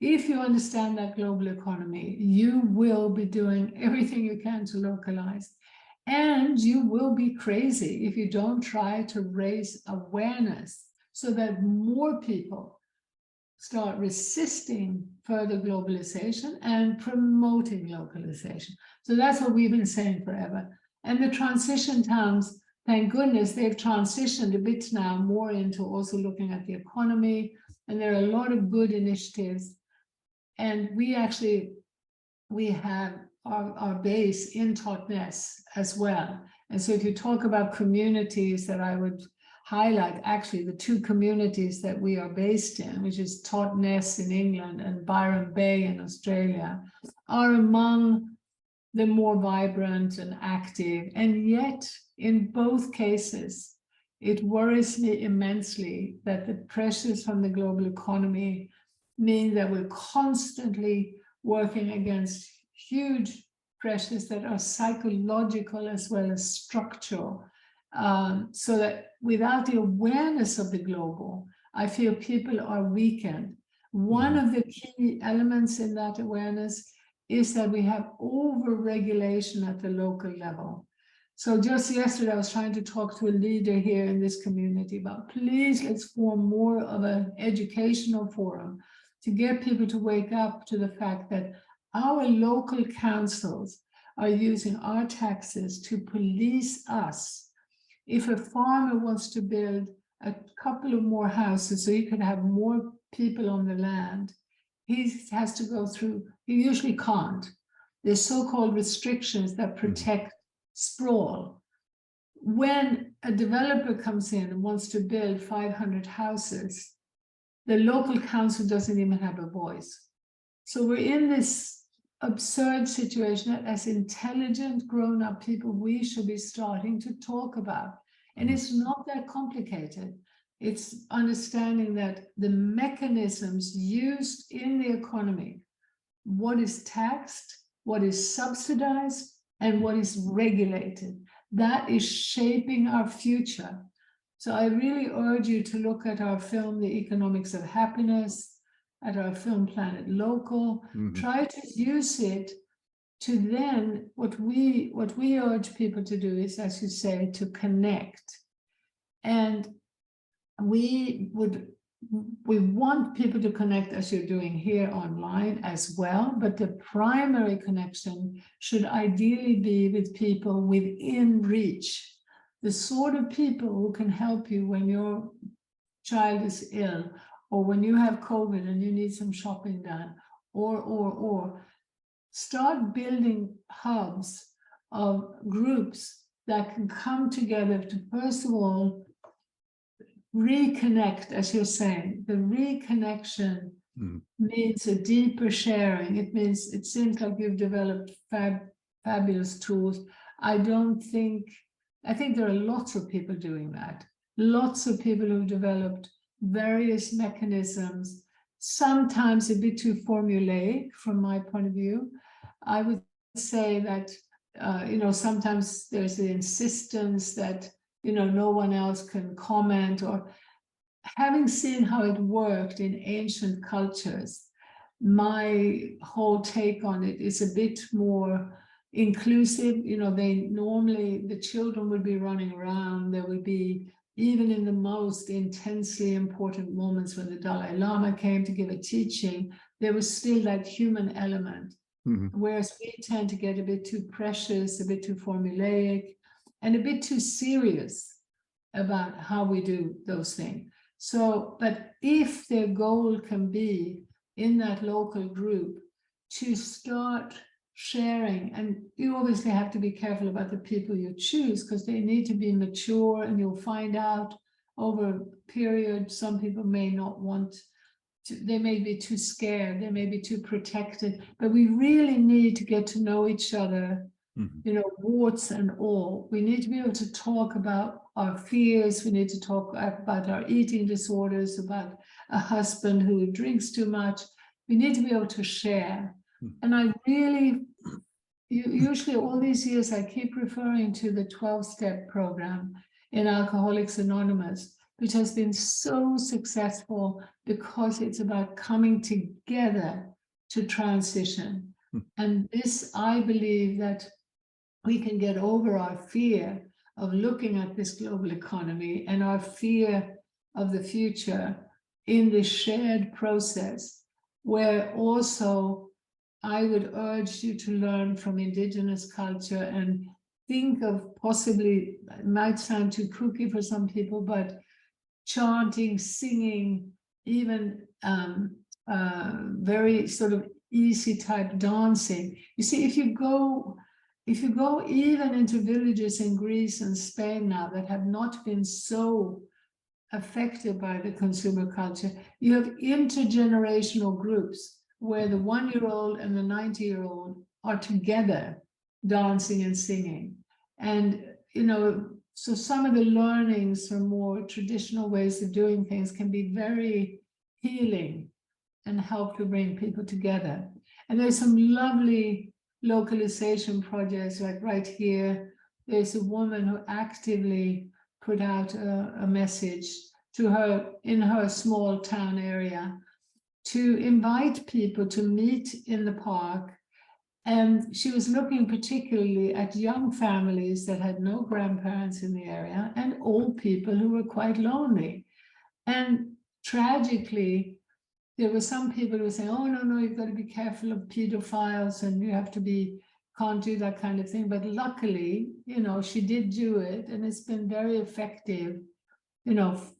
if you understand that global economy, you will be doing everything you can to localize. And you will be crazy if you don't try to raise awareness so that more people start resisting further globalization and promoting localization. So that's what we've been saying forever. And the transition towns, thank goodness, they've transitioned a bit now more into also looking at the economy. And there are a lot of good initiatives. And we have our base in Totnes as well. And so if you talk about communities that I would highlight, actually the 2 communities that we are based in, which is Totnes in England and Byron Bay in Australia, are among the more vibrant and active. And yet, in both cases, it worries me immensely that the pressures from the global economy mean that we're constantly working against huge pressures that are psychological as well as structural. So that without the awareness of the global, I feel people are weakened. One of the key elements in that awareness is that we have over-regulation at the local level. So just yesterday, I was trying to talk to a leader here in this community about, please, let's form more of an educational forum to get people to wake up to the fact that our local councils are using our taxes to police us. If a farmer wants to build a couple of more houses so he can have more people on the land, he has to go through, he usually can't. There's so-called restrictions that protect sprawl. when a developer comes in and wants to build 500 houses, the local council doesn't even have a voice. So we're in this absurd situation that as intelligent grown-up people, we should be starting to talk about. And it's not that complicated. It's understanding that the mechanisms used in the economy, what is taxed, what is subsidized, and what is regulated, that is shaping our future. So I really urge you to look at our film, The Economics of Happiness, at our film Planet Local. Try to use it to then, what we urge people to do is, as you say, to connect. And we want people to connect as you're doing here online as well, but the primary connection should ideally be with people within reach, the sort of people who can help you when your child is ill, or when you have COVID and you need some shopping done, or start building hubs of groups that can come together to, first of all, reconnect, as you're saying. The reconnection means a deeper sharing. It means, it seems like you've developed fabulous tools. I think there are lots of people doing that. Lots of people who've developed various mechanisms, sometimes a bit too formulaic from my point of view. I would say that, sometimes there's the insistence that, no one else can comment, or having seen how it worked in ancient cultures, my whole take on it is a bit more inclusive. The children would be running around. There would be, even in the most intensely important moments when the Dalai Lama came to give a teaching, there was still that human element. Whereas we tend to get a bit too precious, a bit too formulaic, and a bit too serious about how we do those things. So, but if their goal can be in that local group to start sharing, and you obviously have to be careful about the people you choose, because they need to be mature, and you'll find out over a period, some people may not want to, they may be too scared, they may be too protected, but we really need to get to know each other, warts and all. We need to be able to talk about our fears. We need to talk about our eating disorders, about a husband who drinks too much. We need to be able to share. And I really, usually all these years, I keep referring to the 12-step program in Alcoholics Anonymous, which has been so successful because it's about coming together to transition. And this, I believe that we can get over our fear of looking at this global economy and our fear of the future in this shared process, where also I would urge you to learn from indigenous culture and think of, possibly, it might sound too kooky for some people, but chanting, singing, even very sort of easy type dancing. You see, if you go even into villages in Greece and Spain now that have not been so affected by the consumer culture, you have intergenerational groups where the 1-year-old and the 90-year-old are together dancing and singing. And, so some of the learnings from more traditional ways of doing things can be very healing and help to bring people together. And there's some lovely localization projects, like right here, there's a woman who actively put out a message to her in her small town area to invite people to meet in the park. And she was looking particularly at young families that had no grandparents in the area and old people who were quite lonely. And tragically, there were some people who were saying, oh, no, you've got to be careful of pedophiles and you have to be, can't do that kind of thing. But luckily, she did do it, and it's been very effective,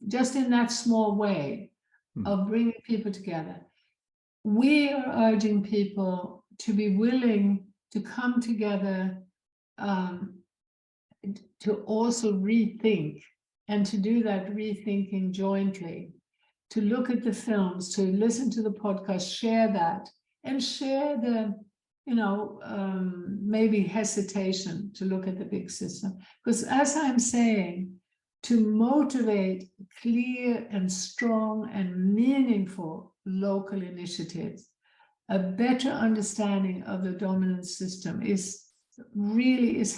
just in that small way of bringing people together. We are urging people to be willing to come together to also rethink, and to do that rethinking jointly, to look at the films, to listen to the podcast, share that, and share the, maybe hesitation to look at the big system. Because as I'm saying, to motivate clear and strong and meaningful local initiatives, a better understanding of the dominant system is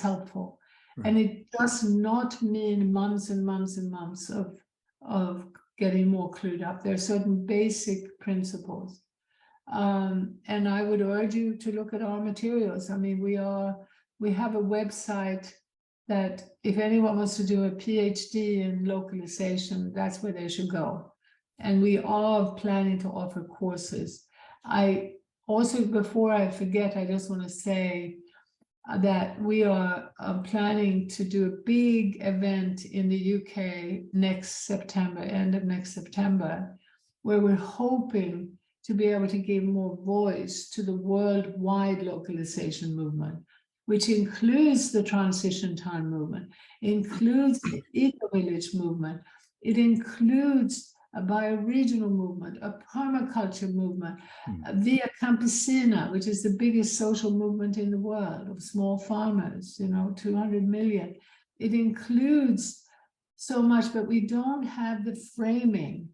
helpful. Right. And it does not mean months and months and months of getting more clued up. There are certain basic principles. And I would urge you to look at our materials. I mean, we have a website that if anyone wants to do a PhD in localization, that's where they should go. And we are planning to offer courses. I also, before I forget, I just want to say that we are planning to do a big event in the UK next September, end of next September, where we're hoping to be able to give more voice to the worldwide localization movement, which includes the transition time movement, includes the eco-village movement, it includes a bioregional movement, a permaculture movement, Via Campesina, which is the biggest social movement in the world of small farmers, 200 million. It includes so much, but we don't have the framing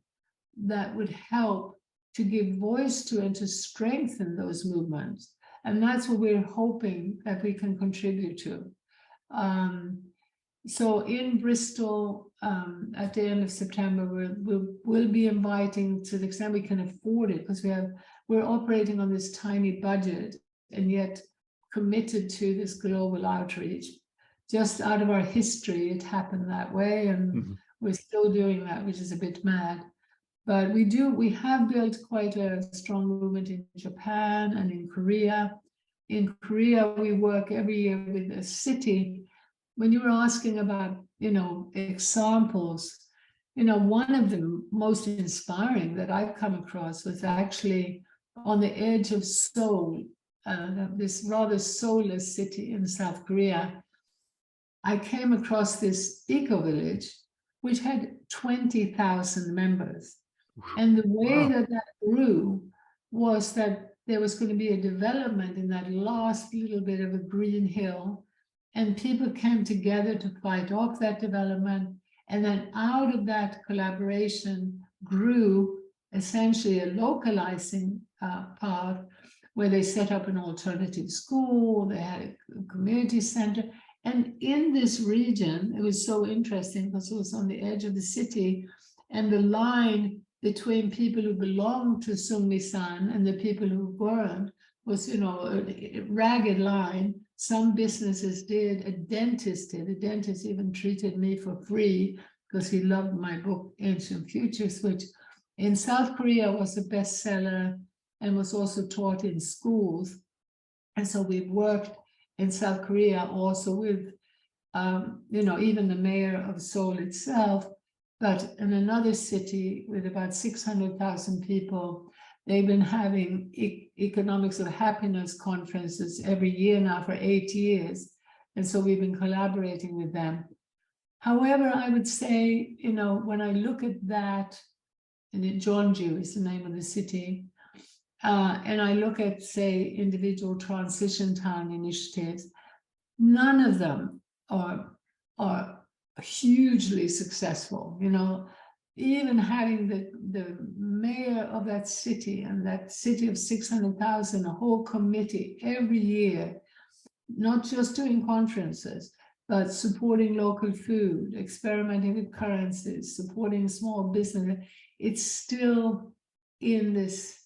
that would help to give voice to and to strengthen those movements. And that's what we're hoping that we can contribute to. So in Bristol, at the end of September, we'll be inviting, to the extent we can afford it, because we're operating on this tiny budget and yet committed to this global outreach. Just out of our history, it happened that way, and we're still doing that, which is a bit mad. But we have built quite a strong movement in Japan and in Korea. In Korea, we work every year with a city. When you were asking about, examples, one of the most inspiring that I've come across was actually on the edge of Seoul, this rather soulless city in South Korea. I came across this eco-village, which had 20,000 members. And the way that grew was that there was going to be a development in that last little bit of a green hill, and people came together to fight off that development. And then out of that collaboration grew essentially a localizing path where they set up an alternative school, they had a community center. And in this region, it was so interesting because it was on the edge of the city, and the line between people who belonged to Sungmi-san and the people who weren't was, a ragged line. Some businesses did, a dentist did. A dentist even treated me for free because he loved my book, Ancient Futures, which in South Korea was a bestseller and was also taught in schools. And so we've worked in South Korea also with, even the mayor of Seoul itself. But in another city with about 600,000 people, they've been having economics of happiness conferences every year now for 8 years. And so we've been collaborating with them. However, I would say, when I look at that, and Jeonju is the name of the city, and I look at, say, individual transition town initiatives, none of them are hugely successful. Even having the mayor of that city, and that city of 600,000, a whole committee every year, not just doing conferences, but supporting local food, experimenting with currencies, supporting small business, it's still in this,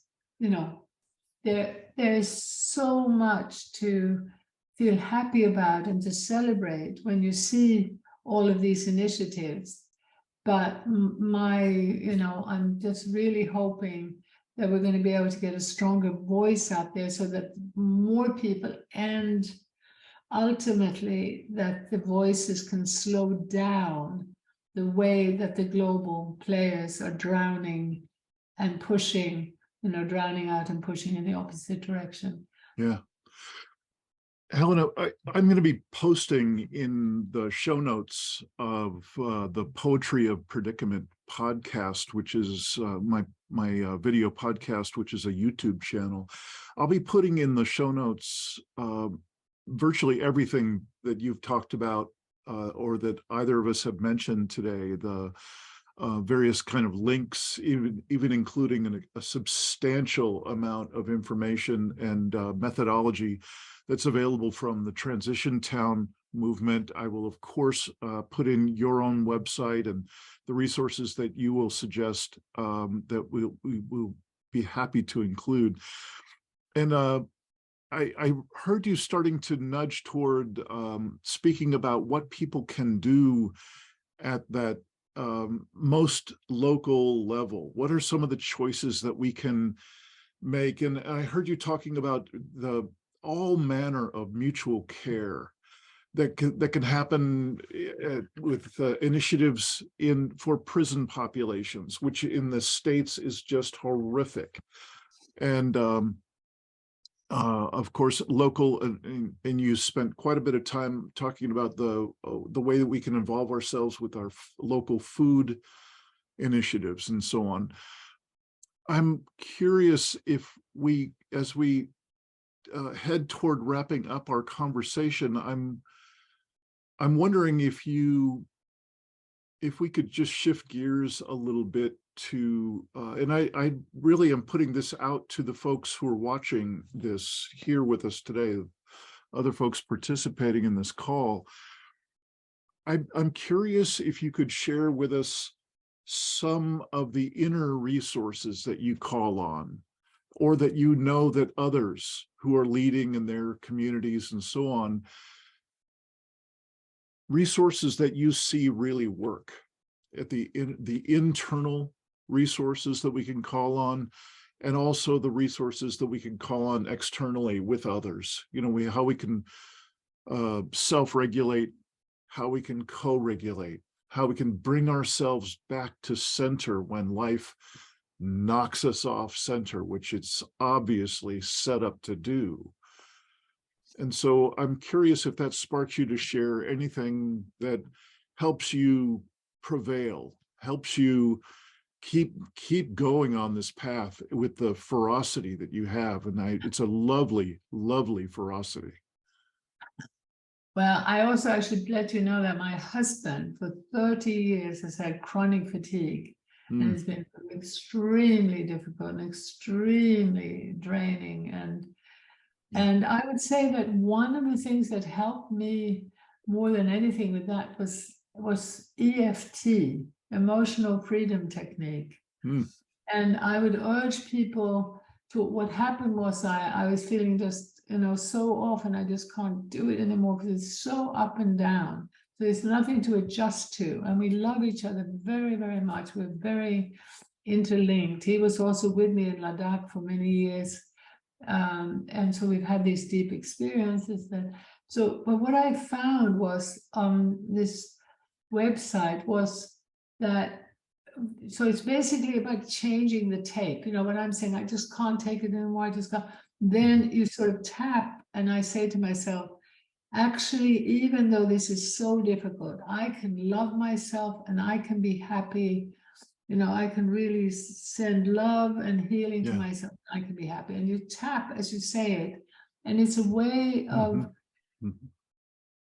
there is so much to feel happy about and to celebrate when you see all of these initiatives. But I'm just really hoping that we're going to be able to get a stronger voice out there so that more people, and ultimately that the voices can slow down the way that the global players are drowning and pushing, drowning out and pushing in the opposite direction. Yeah. Helena, I'm going to be posting in the show notes of the Poetry of Predicament podcast, which is my video podcast, which is a YouTube channel. I'll be putting in the show notes virtually everything that you've talked about or that either of us have mentioned today, the various kind of links, even including a substantial amount of information and methodology that's available from the Transition Town movement. I will, of course, put in your own website and the resources that you will suggest that we will be happy to include. And I heard you starting to nudge toward speaking about what people can do at that most local level. What are some of the choices that we can make? And I heard you talking about all manner of mutual care that can happen with initiatives for prison populations, which in the States is just horrific. And of course, local, and you spent quite a bit of time talking about the way that we can involve ourselves with our local food initiatives and so on. I'm curious if we, as we head toward wrapping up our conversation, I'm wondering if we could just shift gears a little bit to, and I really am putting this out to the folks who are watching this here with us today, other folks participating in this call. I'm curious if you could share with us some of the inner resources that you call on, or that you know that others who are leading in their communities and so on, resources that you see really work at the internal resources that we can call on, and also the resources that we can call on externally with others. You know, how we can self-regulate, how we can co-regulate, how we can bring ourselves back to center when life knocks us off center, which it's obviously set up to do. And so I'm curious if that sparks you to share anything that helps you prevail, helps you keep going on this path with the ferocity that you have. And it's a lovely, lovely ferocity. Well, I should let you know that my husband for 30 years has had chronic fatigue. And it's been extremely difficult and extremely draining. And I would say that one of the things that helped me more than anything with that was EFT, emotional freedom technique. And I would urge people to, what happened was I was feeling just, so often I just can't do it anymore because it's so up and down. There's nothing to adjust to. And we love each other very, very much. We're very interlinked. He was also with me in Ladakh for many years. And so we've had these deep experiences. But what I found was this website was that, so it's basically about changing the tape. When I'm saying, I just can't take it anymore, I just can't. Then you sort of tap, and I say to myself, actually, even though this is so difficult, I can love myself and I can be happy. I can really send love and healing to myself. I can be happy. And you tap as you say it. And it's a way of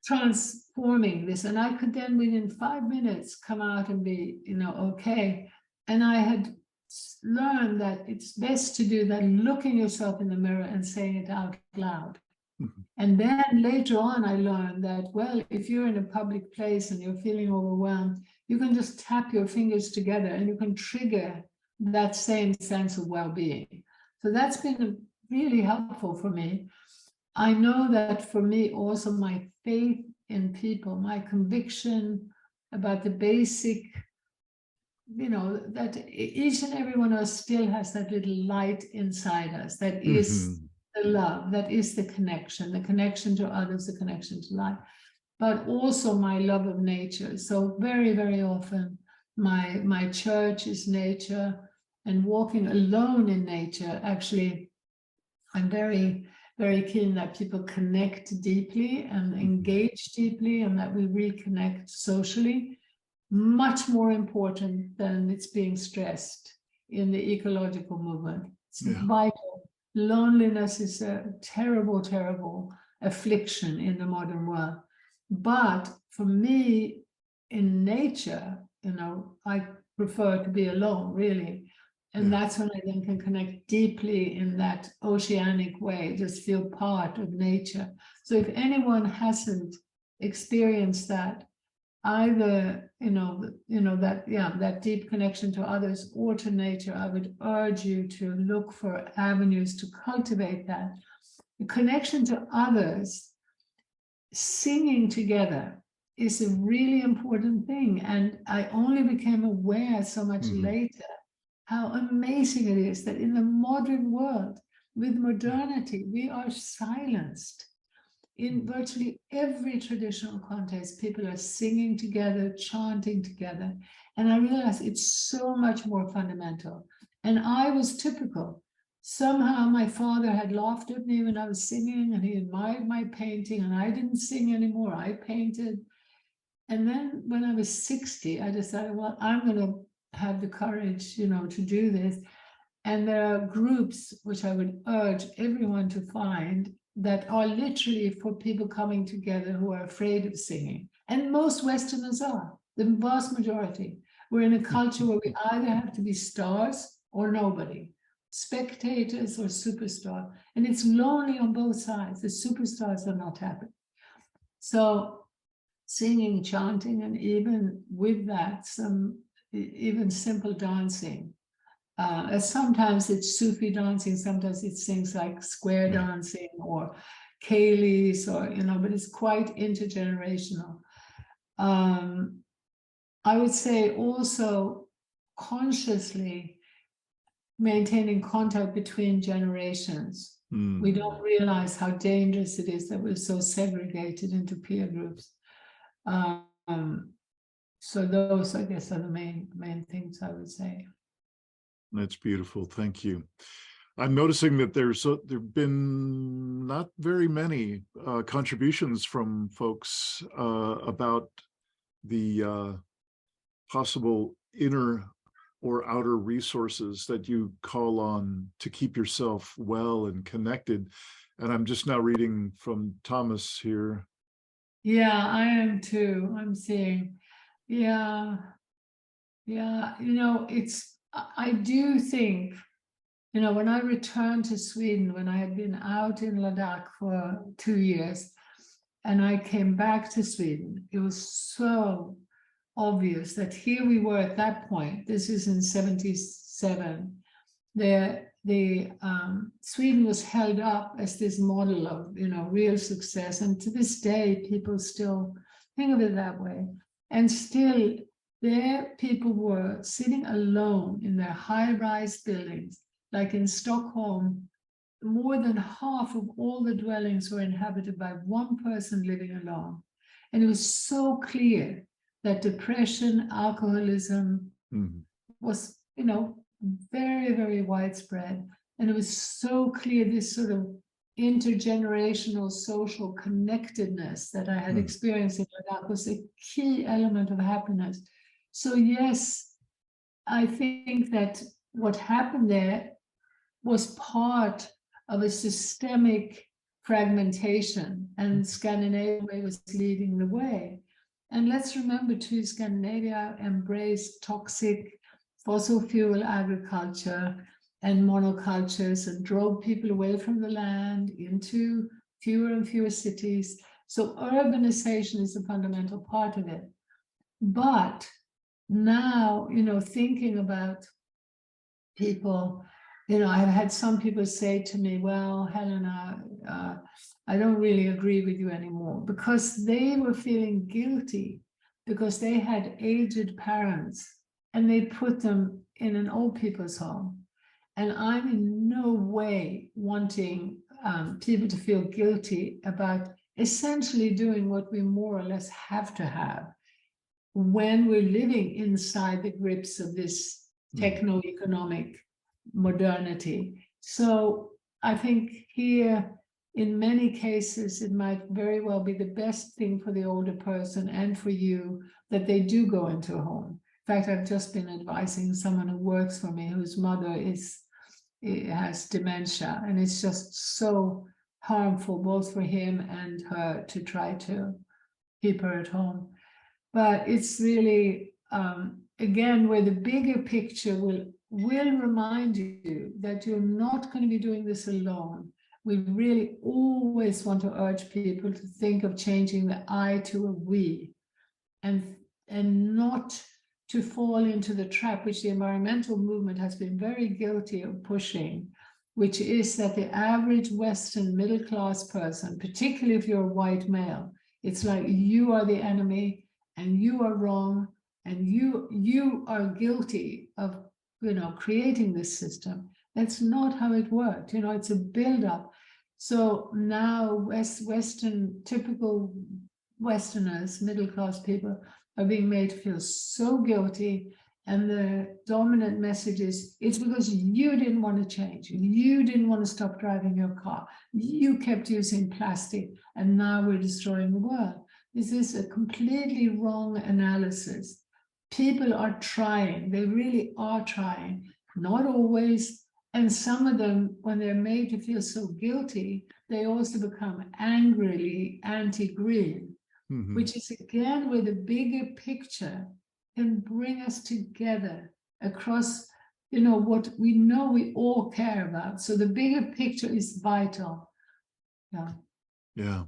transforming this. And I could then within 5 minutes come out and be, okay. And I had learned that it's best to do that, looking yourself in the mirror and saying it out loud. And then later on, I learned that, well, if you're in a public place and you're feeling overwhelmed, you can just tap your fingers together and you can trigger that same sense of well-being. So that's been really helpful for me. I know that for me also, my faith in people, my conviction about the basic, that each and every one of us still has that little light inside us that is the love, that is the connection to others, the connection to life, but also my love of nature. So very, very often my church is nature, and walking alone in nature. Actually, I'm very very keen that people connect deeply and engage deeply, and that we reconnect socially. Much more important than it's being stressed in the ecological movement. It's vital. Loneliness is a terrible, terrible affliction in the modern world. But for me, in nature, I prefer to be alone, really. And that's when I then can connect deeply in that oceanic way, just feel part of nature. So if anyone hasn't experienced that, either that deep connection to others or to nature, I would urge you to look for avenues to cultivate that. The connection to others, singing together, is a really important thing. And I only became aware so much later how amazing it is that in the modern world, with modernity, we are silenced. In virtually every traditional context, people are singing together, chanting together. And I realized it's so much more fundamental. And I was typical. Somehow my father had laughed at me when I was singing, and he admired my painting, and I didn't sing anymore. I painted. And then when I was 60, I decided, well, I'm going to have the courage, to do this. And there are groups which I would urge everyone to find that are literally for people coming together who are afraid of singing. And most Westerners are, the vast majority. We're in a culture where we either have to be stars or nobody, spectators or superstar. And it's lonely on both sides. The superstars are not happy. So singing, chanting, and even with that, even simple dancing. Sometimes it's Sufi dancing, sometimes it's things like square dancing or Kayleys, but it's quite intergenerational. I would say also consciously maintaining contact between generations. We don't realize how dangerous it is that we're so segregated into peer groups. So those, I guess, are the main things I would say. That's beautiful. Thank you. I'm noticing that there've been not very many contributions from folks about the possible inner or outer resources that you call on to keep yourself well and connected. And I'm just now reading from Thomas here. Yeah, I am too. I'm seeing, I do think, when I returned to Sweden, when I had been out in Ladakh for 2 years, and I came back to Sweden, it was so obvious that here we were at that point. This is in 77. Sweden was held up as this model of, real success. And to this day, people still think of it that way. And still, there people were sitting alone in their high-rise buildings. Like in Stockholm, more than half of all the dwellings were inhabited by one person living alone. And it was so clear that depression, alcoholism was, very, very widespread. And it was so clear this sort of intergenerational social connectedness that I had experienced in Ladakh was a key element of happiness. So yes, I think that what happened there was part of a systemic fragmentation, and Scandinavia was leading the way. And let's remember too, Scandinavia embraced toxic fossil fuel agriculture and monocultures and drove people away from the land into fewer and fewer cities. So urbanization is a fundamental part of it. But now, thinking about people, I've had some people say to me, well, Helena, I don't really agree with you anymore, because they were feeling guilty because they had aged parents and they put them in an old people's home. And I'm in no way wanting people to feel guilty about essentially doing what we more or less have to have when we're living inside the grips of this techno-economic modernity. So I think here, in many cases, it might very well be the best thing for the older person and for you that they do go into a home. In fact, I've just been advising someone who works for me whose mother has dementia, and it's just so harmful both for him and her to try to keep her at home. But it's really, again, where the bigger picture will remind you that you're not going to be doing this alone. We really always want to urge people to think of changing the I to a we, and not to fall into the trap which the environmental movement has been very guilty of pushing, which is that the average Western middle-class person, particularly if you're a white male, it's like you are the enemy and you are wrong and you are guilty of, creating this system. That's not how it worked. It's a build-up. So now Western, typical Westerners, middle-class people, are being made to feel so guilty. And the dominant message is, it's because you didn't want to change. You didn't want to stop driving your car. You kept using plastic, and now we're destroying the world. This is a completely wrong analysis. People are trying. They really are trying. Not always. And some of them, when they're made to feel so guilty, they also become angrily anti-green, which is again where the bigger picture can bring us together across, what we know we all care about. So the bigger picture is vital. Yeah. Yeah.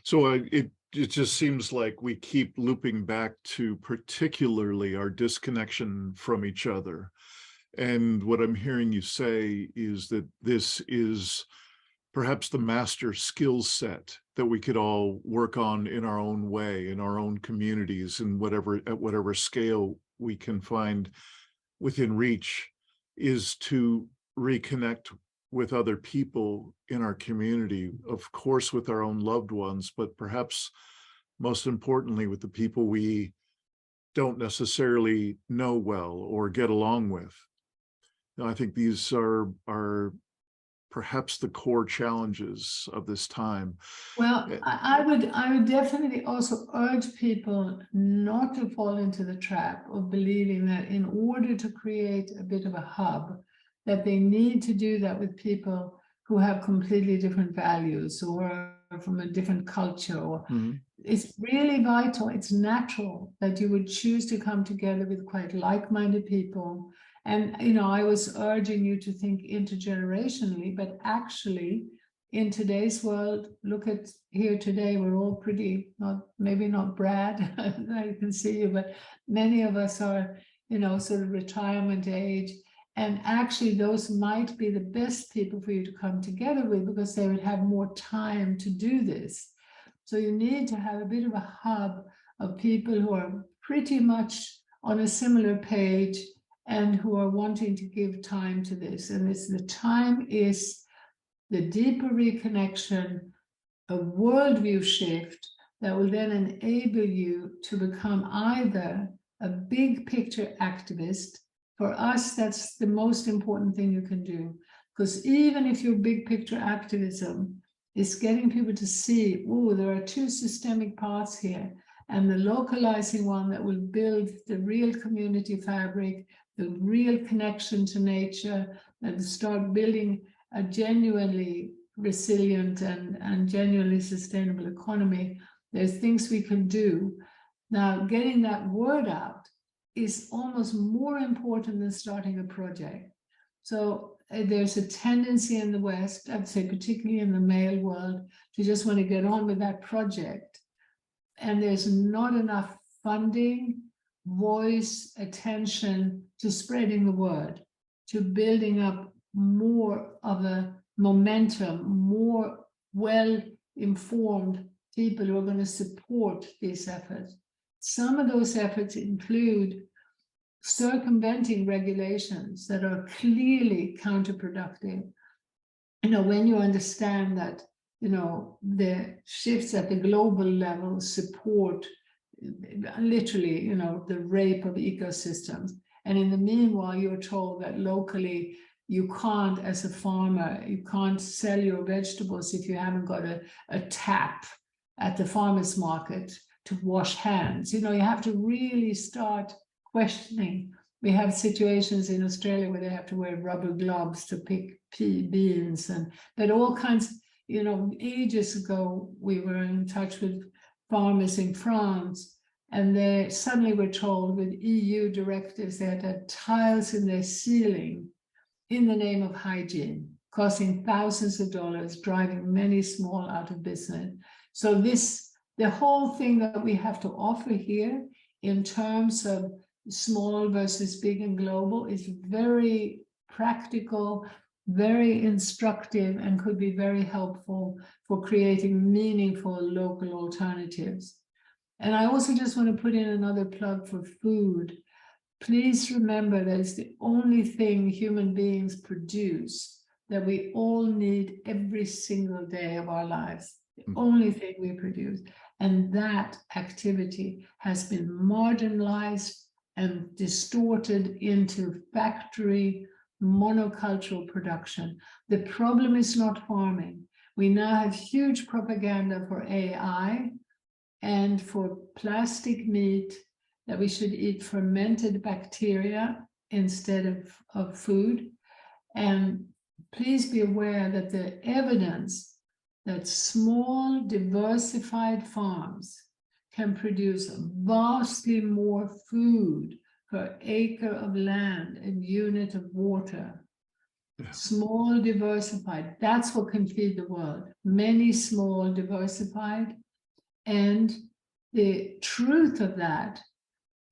So it just seems like we keep looping back to particularly our disconnection from each other. And what I'm hearing you say is that this is perhaps the master skill set that we could all work on in our own way, in our own communities, and at whatever scale we can find within reach, is to reconnect with other people in our community, of course, with our own loved ones, but perhaps most importantly, with the people we don't necessarily know well or get along with. I think these are perhaps the core challenges of this time. Well, I would definitely also urge people not to fall into the trap of believing that in order to create a bit of a hub, that they need to do that with people who have completely different values or from a different culture. Or it's really vital, it's natural that you would choose to come together with quite like-minded people. And, I was urging you to think intergenerationally, but actually in today's world, look at here today, we're all pretty, maybe not Brad, I can see you, but many of us are, sort of retirement age. And actually those might be the best people for you to come together with because they would have more time to do this. So you need to have a bit of a hub of people who are pretty much on a similar page and who are wanting to give time to this. And the time is the deeper reconnection, a worldview shift that will then enable you to become either a big picture activist. For us, that's the most important thing you can do. Because even if your big picture activism is getting people to see, oh, there are two systemic parts here, and the localizing one that will build the real community fabric, the real connection to nature, and start building a genuinely resilient and genuinely sustainable economy. There's things we can do. Now, getting that word out is almost more important than starting a project. So there's a tendency in the West, I'd say particularly in the male world, to just want to get on with that project. And there's not enough funding, voice, attention to spreading the word, to building up more of a momentum, more well-informed people who are going to support these efforts. Some of those efforts include circumventing regulations that are clearly counterproductive. When you understand that, the shifts at the global level support literally, the rape of ecosystems. And in the meanwhile, you're told that locally you can't, as a farmer, you can't sell your vegetables if you haven't got a tap at the farmer's market to wash hands. You know, you have to really start questioning. We have situations in Australia where they have to wear rubber gloves to pick beans, and that all kinds, you know, ages ago, we were in touch with farmers in France, and they suddenly were told with EU directives they had to have tiles in their ceiling in the name of hygiene, costing thousands of dollars, driving many small out of business. So the whole thing that we have to offer here in terms of small versus big and global is very practical, very instructive, and could be very helpful for creating meaningful local alternatives. And I also just want to put in another plug for food. Please remember that it's the only thing human beings produce that we all need every single day of our lives. The only thing we produce. And that activity has been marginalized and distorted into factory monocultural production. The problem is not farming. We now have huge propaganda for AI and for plastic meat, that we should eat fermented bacteria instead of food. And please be aware that the evidence that small diversified farms can produce vastly more food per acre of land and unit of water. Yeah. Small diversified, that's what can feed the world. Many small diversified. And the truth of that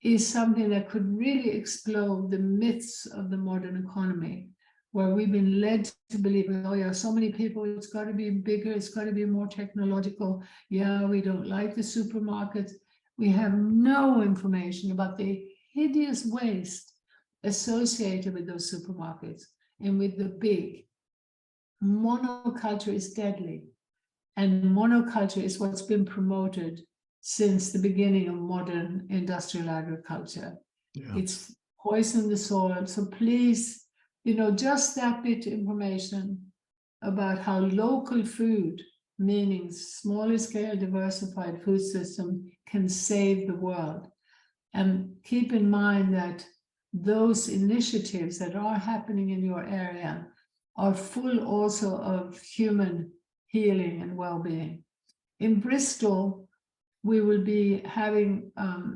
is something that could really explode the myths of the modern economy, where we've been led to believe, oh yeah, so many people, it's got to be bigger, it's got to be more technological. Yeah, we don't like the supermarkets. We have no information about the hideous waste associated with those supermarkets and with the big. Monoculture is deadly. And monoculture is what's been promoted since the beginning of modern industrial agriculture. Yeah. It's poisoned the soil. So please, you know, just that bit of information about how local food, meaning smaller scale diversified food system, can save the world. And keep in mind that those initiatives that are happening in your area are full also of human healing and well-being. In Bristol, we will be having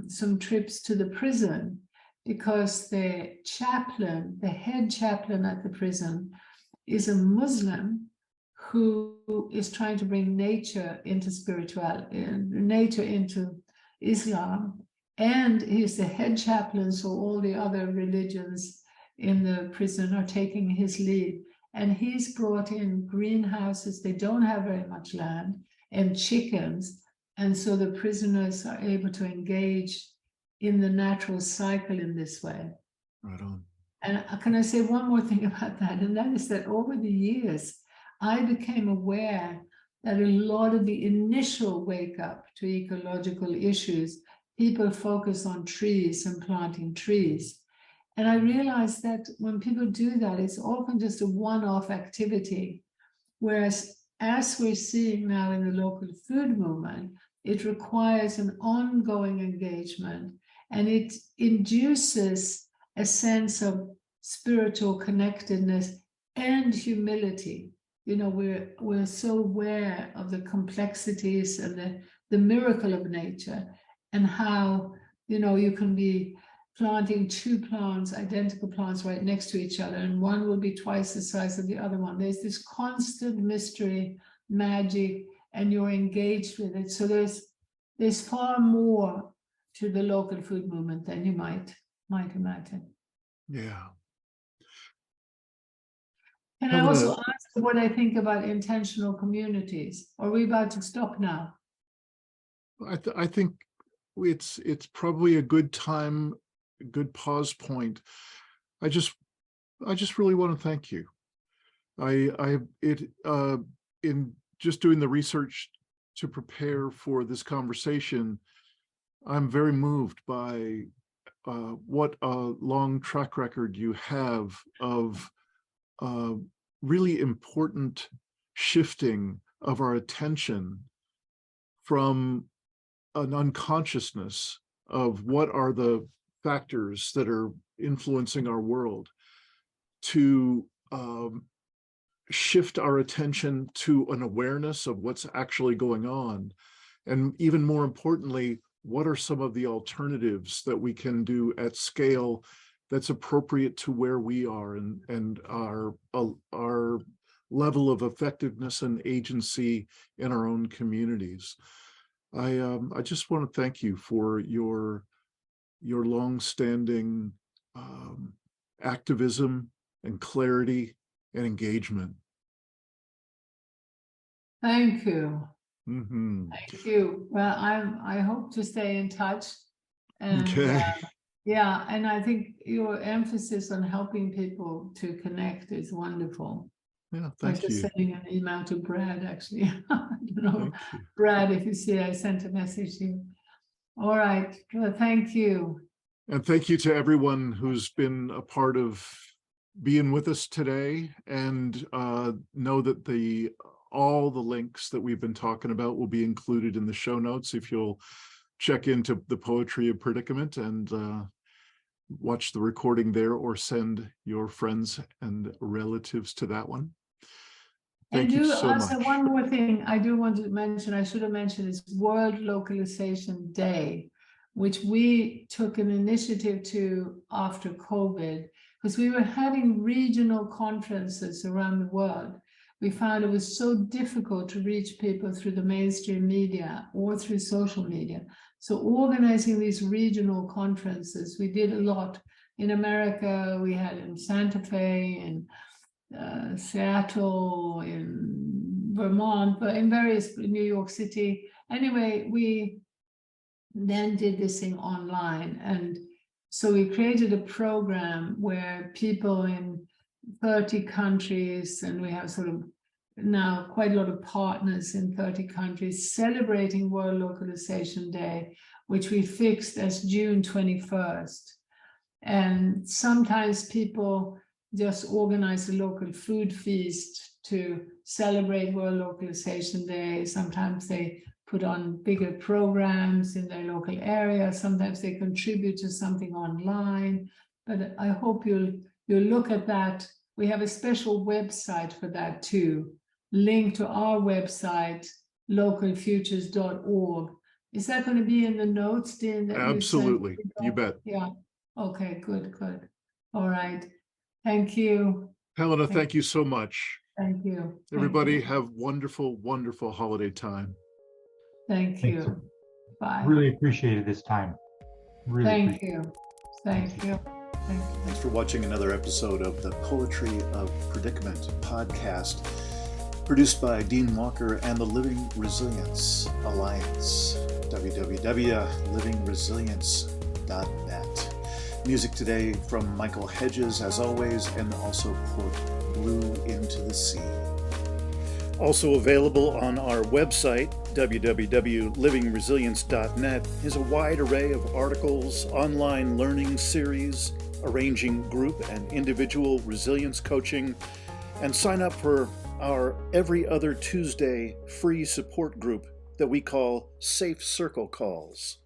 some trips to the prison because the chaplain, the head chaplain at the prison, is a Muslim who is trying to bring nature into spirituality, nature into Islam, and he's the head chaplain, so all the other religions in the prison are taking his lead. And he's brought in greenhouses, they don't have very much land, and chickens. And so the prisoners are able to engage in the natural cycle in this way. Right on. And can I say one more thing about that? And that is that over the years, I became aware that a lot of the initial wake up to ecological issues, people focus on trees and planting trees. And I realized that when people do that, it's often just a one-off activity. Whereas, as we're seeing now in the local food movement, it requires an ongoing engagement, and it induces a sense of spiritual connectedness and humility. You know, we're so aware of the complexities and the miracle of nature, and how, you know, you can be planting two plants, identical plants right next to each other, and one will be twice the size of the other one. There's this constant mystery, magic, and you're engaged with it. So there's far more to the local food movement than you might imagine. Yeah. Can I also ask what I think about intentional communities? Are we about to stop now? I think it's probably a good time, a good pause point. I just really want to thank you. In just doing the research to prepare for this conversation, I'm very moved by what a long track record you have of really important shifting of our attention from an unconsciousness of what are the factors that are influencing our world to shift our attention to an awareness of what's actually going on. And even more importantly, what are some of the alternatives that we can do at scale that's appropriate to where we are and our level of effectiveness and agency in our own communities. I just want to thank you for your long-standing activism and clarity and engagement. Thank you. Mm-hmm. Thank you. Well, I hope to stay in touch. And Okay. yeah, and I think your emphasis on helping people to connect is wonderful. Yeah, I was thank just you. sending an email to Brad, actually. I don't know, Thank you. Brad, if you see, I sent a message to you. All right. Well, thank you. And thank you to everyone who's been a part of being with us today, and know that all the links that we've been talking about will be included in the show notes if you'll check into the Poetry of Predicament and watch the recording there, or send your friends and relatives to that one. Thank you so much. One more thing I do want to mention, I should have mentioned, is World Localization Day, which we took an initiative to after COVID, because we were having regional conferences around the world. We found it was so difficult to reach people through the mainstream media or through social media. So organizing these regional conferences, we did a lot. In America, we had in Santa Fe and Seattle, in Vermont, but in New York City. Anyway, we then did this thing online. And so we created a program where people in 30 countries, and we have sort of now quite a lot of partners in 30 countries celebrating World Localization Day, which we fixed as June 21st. And sometimes people just organize a local food feast to celebrate World Localization Day. Sometimes they put on bigger programs in their local area. Sometimes they contribute to something online. But I hope you'll look at that. We have a special website for that too. Link to our website, localfutures.org. Is that going to be in the notes, Dean? Absolutely. You bet. Yeah. Okay, good. All right. Thank you. Helena, thank you so much. Thank you. Everybody have wonderful, wonderful holiday time. Thank you. Bye. Really appreciated this time. Really Thank you. Thank you. Thanks for watching another episode of the Poetry of Predicament podcast, produced by Dean Walker and the Living Resilience Alliance, www.livingresilience.net. Music today from Michael Hedges, as always, and also Port Blue Into the Sea. Also available on our website, www.livingresilience.net, is a wide array of articles, online learning series, arranging group and individual resilience coaching, and sign up for our every other Tuesday free support group that we call Safe Circle Calls.